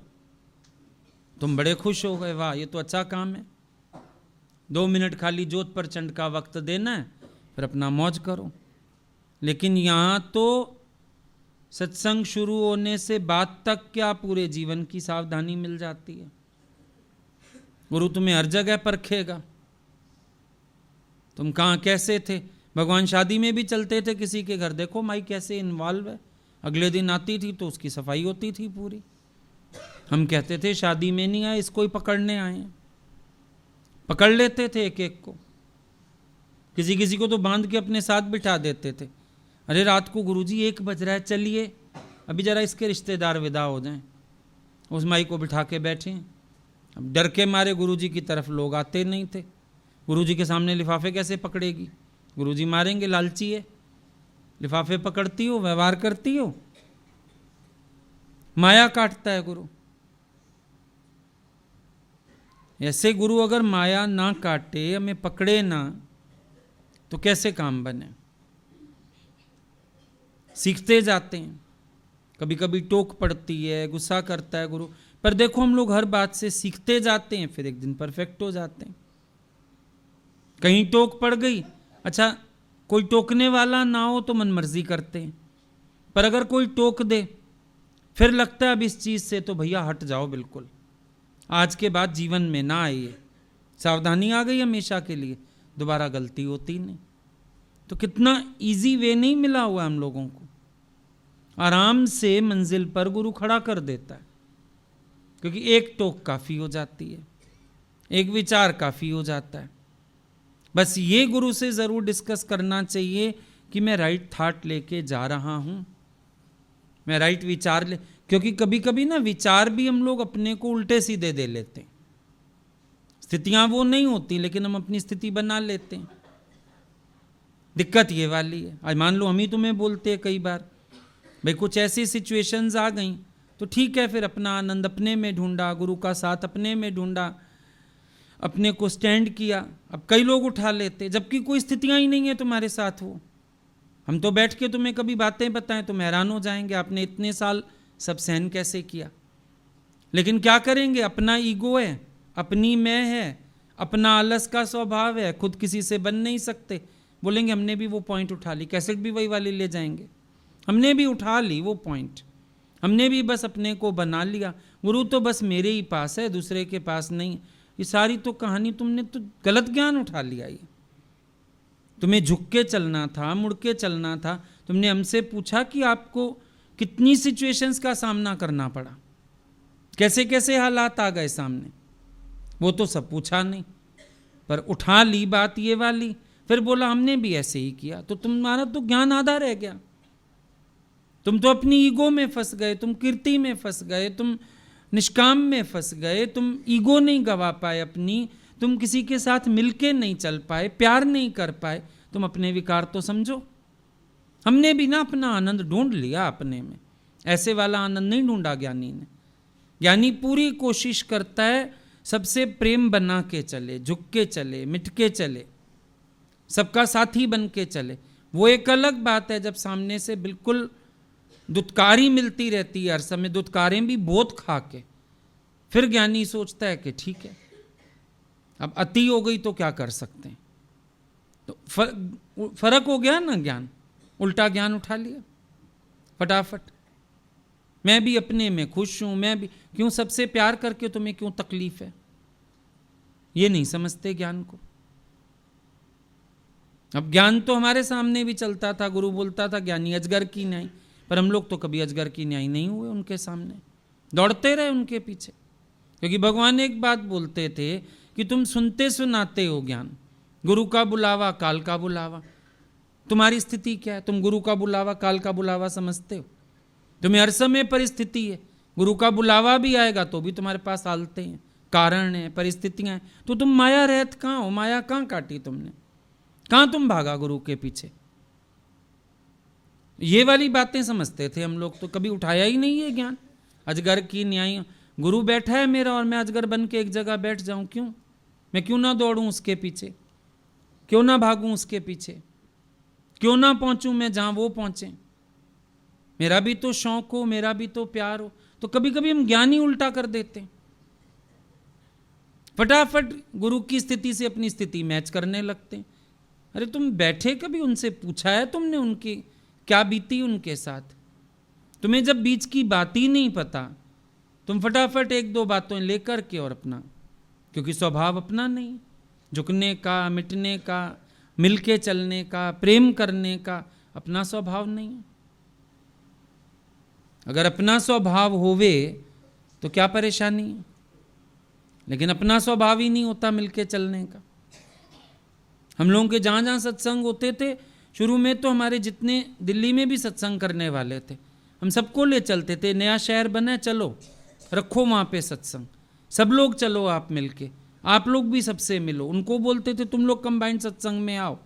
तुम बड़े खुश हो गए, वाह ये तो अच्छा काम है। 2 मिनट खाली ज्योत प्रचंड का वक्त देना है, फिर अपना मौज करो। लेकिन यहां तो सत्संग शुरू होने से बाद तक क्या पूरे जीवन की सावधानी मिल जाती है। गुरु तुम्हें हर जगह परखेगा, तुम कहाँ कैसे थे। भगवान शादी में भी चलते थे किसी के घर, देखो माई कैसे इन्वॉल्व है, अगले दिन आती थी तो उसकी सफाई होती थी पूरी। हम कहते थे शादी में नहीं आए, इसको ही पकड़ने आए हैं। पकड़ लेते थे एक एक को, किसी किसी को तो बांध के अपने साथ बिठा देते थे। अरे रात को गुरुजी 1 बज रहा है, चलिए अभी जरा इसके रिश्तेदार विदा हो जाएं, उस माई को बिठा के बैठे। अब डर के मारे गुरुजी की तरफ लोग आते नहीं थे। गुरुजी के सामने लिफाफे कैसे पकड़ेगी, गुरुजी मारेंगे, लालची है, लिफाफे पकड़ती हो, व्यवहार करती हो। माया काटता है गुरु। ऐसे गुरु अगर माया ना काटे, हमें पकड़े ना, तो कैसे काम बने। सीखते जाते हैं, कभी कभी टोक पड़ती है, गुस्सा करता है गुरु, पर देखो हम लोग हर बात से सीखते जाते हैं, फिर एक दिन परफेक्ट हो जाते हैं। कहीं टोक पड़ गई, अच्छा कोई टोकने वाला ना हो तो मन मर्जी करते हैं, पर अगर कोई टोक दे फिर लगता है अब इस चीज से तो भैया हट जाओ बिल्कुल, आज के बाद जीवन में ना आइए, सावधानी आ गई हमेशा के लिए, दोबारा गलती होती नहीं। तो कितना इजी वे नहीं मिला हुआ हम लोगों को, आराम से मंजिल पर गुरु खड़ा कर देता है। क्योंकि एक टोक काफी हो जाती है, एक विचार काफी हो जाता है। बस ये गुरु से जरूर डिस्कस करना चाहिए कि मैं राइट थॉट लेके जा रहा हूं, मैं राइट विचार ले, क्योंकि कभी कभी ना विचार भी हम लोग अपने को उल्टे सीधे दे लेते हैं। स्थितियां वो नहीं होती लेकिन हम अपनी स्थिति बना लेते हैं। दिक्कत ये वाली है। आज मान लो हम ही तुम्हें बोलते हैं कई बार, भाई कुछ ऐसी सिचुएशंस आ गई तो ठीक है, फिर अपना आनंद अपने में ढूंढा, गुरु का साथ अपने में ढूंढा, अपने को स्टैंड किया। अब कई लोग उठा लेते जबकि कोई स्थितियां ही नहीं है तुम्हारे साथ। वो हम तो बैठ के तुम्हें कभी बातें बताएं तुम हैरान हो जाएंगे, आपने इतने साल सब सहन कैसे किया। लेकिन क्या करेंगे, अपना ईगो है, अपनी मैं है, अपना आलस का स्वभाव है, खुद किसी से बन नहीं सकते। बोलेंगे हमने भी वो पॉइंट उठा ली, कैसेट भी वही वाली ले जाएंगे, हमने भी उठा ली वो पॉइंट, हमने भी बस अपने को बना लिया, गुरु तो बस मेरे ही पास है, दूसरे के पास नहीं। ये सारी तो कहानी, तुमने तो गलत ज्ञान उठा लिया। ये तुम्हें झुक के चलना था, मुड़ के चलना था। तुमने हमसे पूछा कि आपको कितनी सिचुएशंस का सामना करना पड़ा, कैसे कैसे हालात आ गए सामने, वो तो सब पूछा नहीं, पर उठा ली बात ये वाली, फिर बोला हमने भी ऐसे ही किया। तो तुम्हारा तो ज्ञान आधा रह गया। तुम तो अपनी ईगो में फंस गए, तुम कीर्ति में फंस गए, तुम निष्काम में फंस गए, तुम ईगो नहीं गवा पाए अपनी, तुम किसी के साथ मिलके नहीं चल पाए, प्यार नहीं कर पाए। तुम अपने विकार तो समझो। हमने भी ना अपना आनंद ढूंढ लिया अपने में, ऐसे वाला आनंद नहीं ढूंढा ज्ञानी ने। ज्ञानी पूरी कोशिश करता है सबसे प्रेम बना के चले, झुक के चले, मिट के चले, सबका साथी बन के चले। वो एक अलग बात है जब सामने से बिल्कुल दुत्कारी मिलती रहती है, हर समय दुत्कारें भी बहुत खा के, फिर ज्ञानी सोचता है कि ठीक है, अब अति हो गई तो क्या कर सकते हैं। तो फर्क हो गया ना ज्ञान, उल्टा ज्ञान उठा लिया फटाफट। मैं भी अपने में खुश हूं, मैं भी क्यों, सबसे प्यार करके तुम्हें क्यों तकलीफ है, ये नहीं समझते ज्ञान को। अब ज्ञान तो हमारे सामने भी चलता था, गुरु बोलता था ज्ञानी अजगर की न्याय, पर हम लोग तो कभी अजगर की न्याय नहीं हुए उनके सामने, दौड़ते रहे उनके पीछे। क्योंकि भगवान एक बात बोलते थे कि तुम सुनते सुनाते हो ज्ञान, गुरु का बुलावा काल का बुलावा। तुम्हारी स्थिति क्या है, तुम गुरु का बुलावा काल का बुलावा समझते हो? तुम्हें हर समय परिस्थिति है, गुरु का बुलावा भी आएगा तो भी तुम्हारे पास हालतें हैं, कारण है, परिस्थितियां हैं। तो तुम माया रहत कहाँ हो, माया कहाँ काटी तुमने, कहाँ तुम भागा गुरु के पीछे? ये वाली बातें समझते थे हम लोग, तो कभी उठाया ही नहीं है ज्ञान। अजगर की न्याय, गुरु बैठा है मेरा और मैं अजगर बन के एक जगह बैठ जाऊं, क्यों? मैं क्यों ना दौड़ूं उसके पीछे, क्यों ना भागूं उसके पीछे, क्यों ना पहुंचूं मैं जहां वो पहुंचे? मेरा भी तो शौक हो, मेरा भी तो प्यार हो। तो कभी कभी हम ज्ञान ही उल्टा कर देते हैं, फटाफट गुरु की स्थिति से अपनी स्थिति मैच करने लगते हैं। अरे तुम बैठे, कभी उनसे पूछा है तुमने उनकी क्या बीती उनके साथ? तुम्हें जब बीच की बात ही नहीं पता, तुम फटाफट एक दो बातें लेकर के और अपना, क्योंकि स्वभाव अपना नहीं, झुकने का, मिटने का, मिलके चलने का, प्रेम करने का अपना स्वभाव नहीं है। अगर अपना स्वभाव होवे तो क्या परेशानी है, लेकिन अपना स्वभाव ही नहीं होता मिलके चलने का। हम लोगों के जहाँ जहाँ सत्संग होते थे शुरू में, तो हमारे जितने दिल्ली में भी सत्संग करने वाले थे, हम सबको ले चलते थे। नया शहर बना, चलो रखो वहाँ पे सत्संग, सब लोग चलो आप मिलके, आप लोग भी सबसे मिलो। उनको बोलते थे तुम लोग कंबाइंड सत्संग में आओ,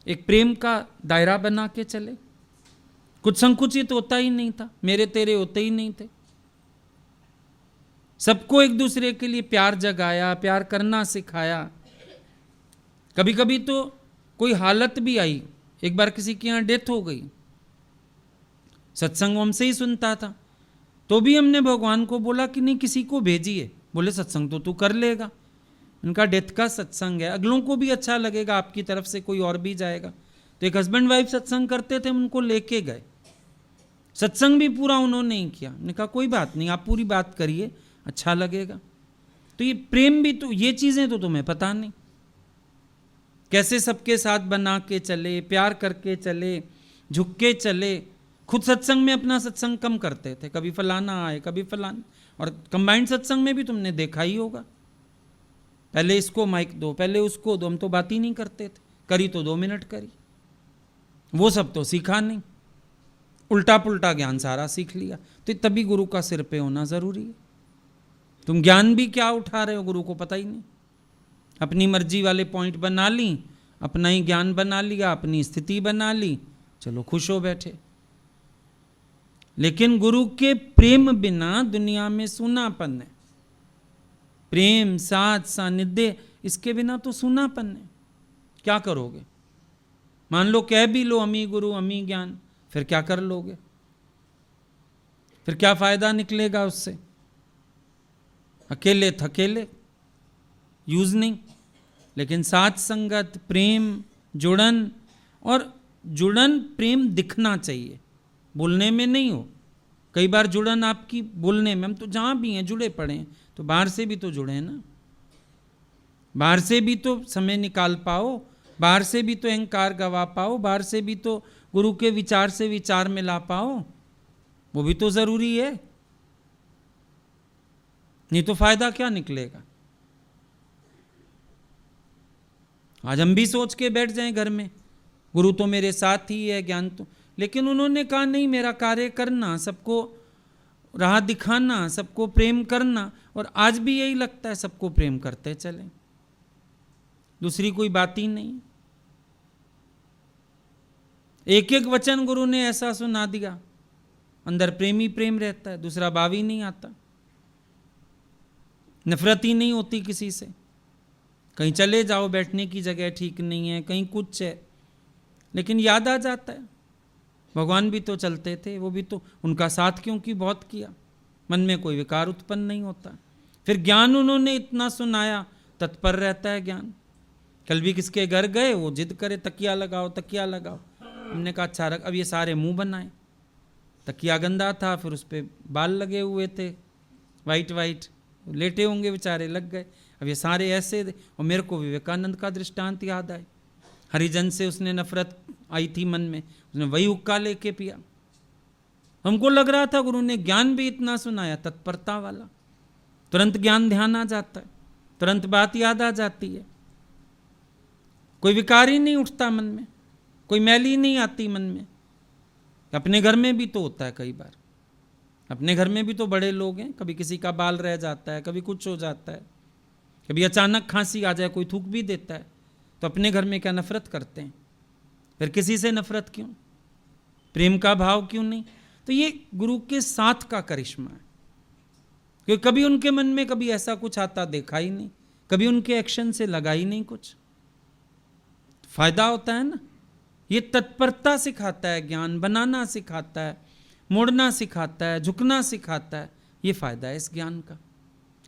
एक प्रेम का दायरा बना के चले। कुछ संकुचित होता ही नहीं था, मेरे तेरे होते ही नहीं थे। सबको एक दूसरे के लिए प्यार जगाया, प्यार करना सिखाया। कभी कभी तो कोई हालत भी आई, एक बार किसी के यहाँ डेथ हो गई, सत्संग हमसे ही सुनता था, तो भी हमने भगवान को बोला कि नहीं किसी को भेजिए। बोले सत्संग तो तू कर लेगा, उनका डेथ का सत्संग है, अगलों को भी अच्छा लगेगा, आपकी तरफ से कोई और भी जाएगा। तो एक हस्बैंड वाइफ सत्संग करते थे, उनको लेके गए, सत्संग भी पूरा उन्होंने ही किया। मैंने कहा कोई बात नहीं, आप पूरी बात करिए, अच्छा लगेगा। तो ये प्रेम भी तो, ये चीजें तो तुम्हें पता नहीं, कैसे सबके साथ बना के चले, प्यार करके चले, झुक के चले। खुद सत्संग में अपना सत्संग कम करते थे, कभी फलाना आए, कभी फलाना। और कंबाइंड सत्संग में भी तुमने देखा ही होगा, पहले इसको माइक दो, पहले उसको दो, हम तो बात ही नहीं करते थे, करी तो 2 मिनट करी। वो सब तो सीखा नहीं, उल्टा पुल्टा ज्ञान सारा सीख लिया। तो तभी गुरु का सिर पे होना जरूरी है। तुम ज्ञान भी क्या उठा रहे हो, गुरु को पता ही नहीं। अपनी मर्जी वाले पॉइंट बना ली, अपना ही ज्ञान बना लिया, अपनी स्थिति बना ली, चलो खुश हो बैठे। लेकिन गुरु के प्रेम बिना दुनिया में सूनापन है। प्रेम, साथ, सानिध्य, इसके बिना तो सूनापन है। क्या करोगे? मान लो कह भी लो अमी गुरु अमी ज्ञान, फिर क्या कर लोगे? फिर क्या फायदा निकलेगा उससे? अकेले थकेले, यूज नहीं। लेकिन साथ संगत, प्रेम, जुड़न, और जुड़न प्रेम दिखना चाहिए, बोलने में नहीं हो, कई बार जुड़न आपकी बोलने में, हम तो जहाँ भी हैं जुड़े पड़े हैं, तो बाहर से भी तो जुड़े हैं ना, बाहर से भी तो समय निकाल पाओ, बाहर से भी तो अहंकार गवा पाओ, बाहर से भी तो गुरु के विचार से विचार मिला पाओ, वो भी तो जरूरी है। नहीं तो फायदा क्या निकलेगा। आज हम भी सोच के बैठ जाएं घर में, गुरु तो मेरे साथ ही है, ज्ञान तो, लेकिन उन्होंने कहा नहीं, मेरा कार्य करना, सबको राह दिखाना, सबको प्रेम करना। और आज भी यही लगता है, सबको प्रेम करते चले, दूसरी कोई बात ही नहीं। एक एक वचन गुरु ने ऐसा सुना दिया, अंदर प्रेम ही प्रेम रहता है, दूसरा भाव ही नहीं आता, नफरत ही नहीं होती किसी से। कहीं चले जाओ, बैठने की जगह ठीक नहीं है, कहीं कुछ है, लेकिन याद आ जाता है भगवान भी तो चलते थे, वो भी तो, उनका साथ क्योंकि बहुत किया, मन में कोई विकार उत्पन्न नहीं होता। फिर ज्ञान उन्होंने इतना सुनाया, तत्पर रहता है ज्ञान। कल भी किसके घर गए, वो जिद करे तकिया लगाओ तकिया लगाओ, हमने कहा अच्छा रख, अब ये सारे मुंह बनाए, तकिया गंदा था, फिर उस पर बाल लगे हुए थे वाइट वाइट, लेटे होंगे बेचारे, लग गए। अब ये सारे ऐसे, और मेरे को विवेकानंद का दृष्टांत याद आए, हरिजन से उसने नफरत आई थी मन में, उसने वही हुक्का लेके पिया। हमको लग रहा था गुरु ने ज्ञान भी इतना सुनाया, तत्परता वाला, तुरंत ज्ञान ध्यान आ जाता है, तुरंत बात याद आ जाती है, कोई विकार ही नहीं उठता मन में, कोई मैल ही नहीं आती मन में। अपने घर में भी तो होता है कई बार, अपने घर में भी तो बड़े लोग हैं, कभी किसी का बाल रह जाता है, कभी कुछ हो जाता है, कभी अचानक खांसी आ जाए, कोई थूक भी देता है, तो अपने घर में क्या नफरत करते हैं, फिर किसी से नफरत क्यों, प्रेम का भाव क्यों नहीं। तो ये गुरु के साथ का करिश्मा है, क्योंकि कभी उनके मन में कभी ऐसा कुछ आता देखा ही नहीं, कभी उनके एक्शन से लगा ही नहीं कुछ, फायदा होता है ना। ये तत्परता सिखाता है, ज्ञान बनाना सिखाता है, मोड़ना सिखाता है, झुकना सिखाता है, ये फायदा है इस ज्ञान का।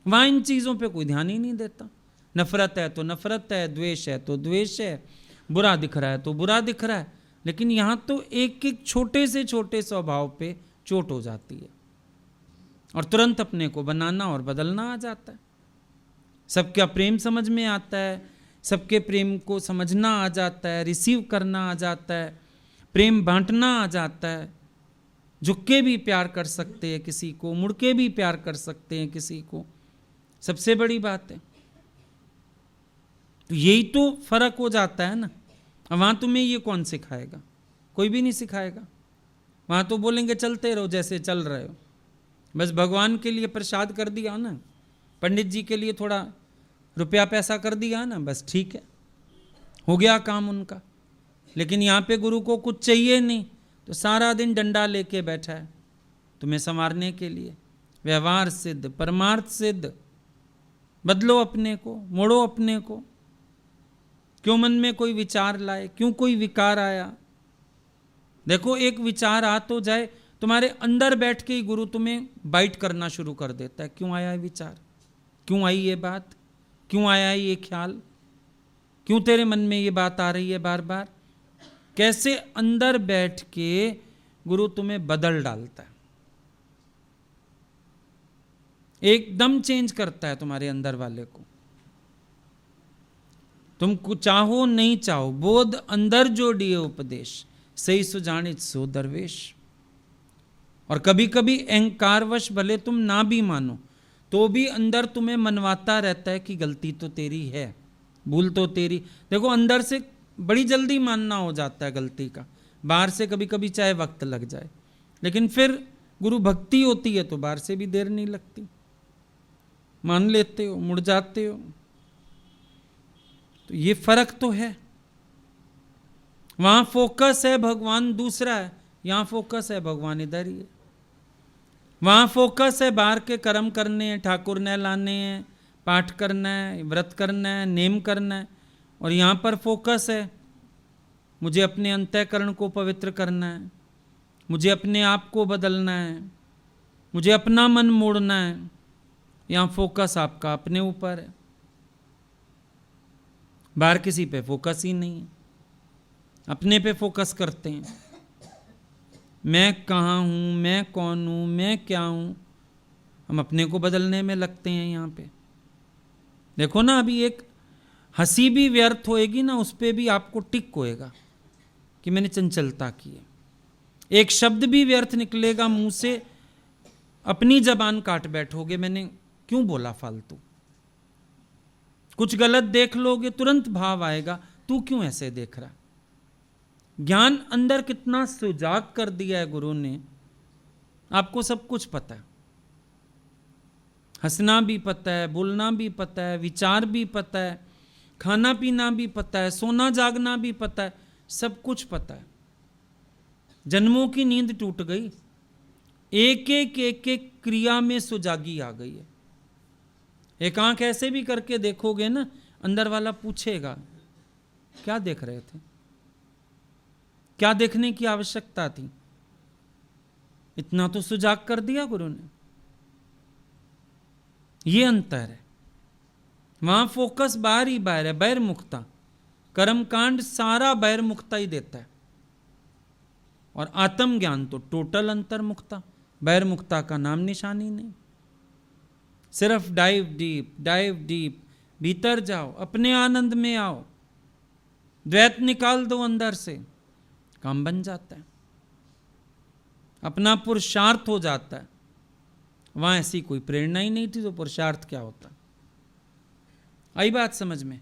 वहाँ इन चीज़ों पे कोई ध्यान ही नहीं देता, नफरत है तो नफरत है, द्वेष है तो द्वेष है, बुरा दिख रहा है तो बुरा दिख रहा है, लेकिन यहाँ तो एक एक छोटे से छोटे स्वभाव पे चोट हो जाती है, और तुरंत अपने को बनाना और बदलना आ जाता है। सबका प्रेम समझ में आता है, सबके प्रेम को समझना आ जाता है, रिसीव करना आ जाता है, प्रेम बांटना आ जाता है, झुक के भी प्यार कर सकते हैं किसी को, मुड़ के भी प्यार कर सकते हैं किसी को, सबसे बड़ी बात है। तो यही तो फर्क हो जाता है ना। अब वहाँ तुम्हें ये कौन सिखाएगा, कोई भी नहीं सिखाएगा, वहाँ तो बोलेंगे चलते रहो जैसे चल रहे हो, बस भगवान के लिए प्रसाद कर दिया ना, पंडित जी के लिए थोड़ा रुपया पैसा कर दिया ना, बस ठीक है, हो गया काम उनका। लेकिन यहाँ पे गुरु को कुछ चाहिए नहीं, तो सारा दिन डंडा लेके बैठा है तुम्हें संवारने के लिए, व्यवहार सिद्ध, परमार्थ सिद्ध, बदलो अपने को, मोड़ो अपने को। क्यों मन में कोई विचार लाए, क्यों कोई विकार आया। देखो एक विचार आ तो जाए, तुम्हारे अंदर बैठ के ही गुरु तुम्हें बाइट करना शुरू कर देता है, क्यों आया है विचार, क्यों आई ये बात, क्यों आया है ये ख्याल, क्यों तेरे मन में ये बात आ रही है बार बार। कैसे अंदर बैठ के गुरु तुम्हें बदल डालता है, एकदम चेंज करता है तुम्हारे अंदर वाले को। तुम चाहो नहीं चाहो, बोध अंदर जो दिए उपदेश, सही सुजानित सो दरवेश। और कभी कभी अहंकारवश भले तुम ना भी मानो, तो भी अंदर तुम्हें मनवाता रहता है कि गलती तो तेरी है, भूल तो तेरी। देखो अंदर से बड़ी जल्दी मानना हो जाता है गलती का, बाहर से कभी कभी चाहे वक्त लग जाए, लेकिन फिर गुरु भक्ति होती है तो बाहर से भी देर नहीं लगती, मान लेते हो, मुड़ जाते हो। तो ये फर्क तो है, वहां फोकस है भगवान दूसरा है, यहां फोकस है भगवान इधर ही है। वहां फोकस है बाहर के कर्म करने हैं, ठाकुर ने लाने हैं, पाठ करना है, व्रत करना है, नेम करना है, और यहाँ पर फोकस है मुझे अपने अंतःकरण को पवित्र करना है, मुझे अपने आप को बदलना है, मुझे अपना मन मोड़ना है। यहाँ फोकस आपका अपने ऊपर है, बाहर किसी पे फोकस ही नहीं है, अपने पे फोकस करते हैं। मैं कहाँ हूँ, मैं कौन हूँ, मैं क्या हूँ, हम अपने को बदलने में लगते हैं यहाँ पे। देखो ना, अभी एक हंसी भी व्यर्थ होएगी ना, उस पर भी आपको टिक होएगा कि मैंने चंचलता की है। एक शब्द भी व्यर्थ निकलेगा मुंह से, अपनी जबान काट बैठोगे, मैंने क्यों बोला फालतू। कुछ गलत देख लोगे, तुरंत भाव आएगा, तू क्यों ऐसे देख रहा। ज्ञान अंदर कितना सुजाग कर दिया है गुरु ने, आपको सब कुछ पता है। हंसना भी पता है, बोलना भी पता है, विचार भी पता है, खाना पीना भी पता है, सोना जागना भी पता है, सब कुछ पता है। जन्मों की नींद टूट गई, एक एक क्रिया में सुजागी आ गई है। एक आंख ऐसे भी करके देखोगे ना, अंदर वाला पूछेगा क्या देख रहे थे, क्या देखने की आवश्यकता थी, इतना तो सुजाग कर दिया गुरु ने। ये अंतर है। वहां फोकस बाहर ही बाहर है, बहिर्मुखता। कर्मकांड सारा बहिर्मुखता ही देता है, और आत्म ज्ञान तो टोटल अंतर्मुखता। बहिर्मुखता का नाम निशानी नहीं। सिर्फ डाइव डीप, भीतर जाओ, अपने आनंद में आओ, द्वैत निकाल दो अंदर से, काम बन जाता है, अपना पुरुषार्थ हो जाता है। वहां ऐसी कोई प्रेरणा ही नहीं थी, तो पुरुषार्थ क्या होता। आई बात समझ में?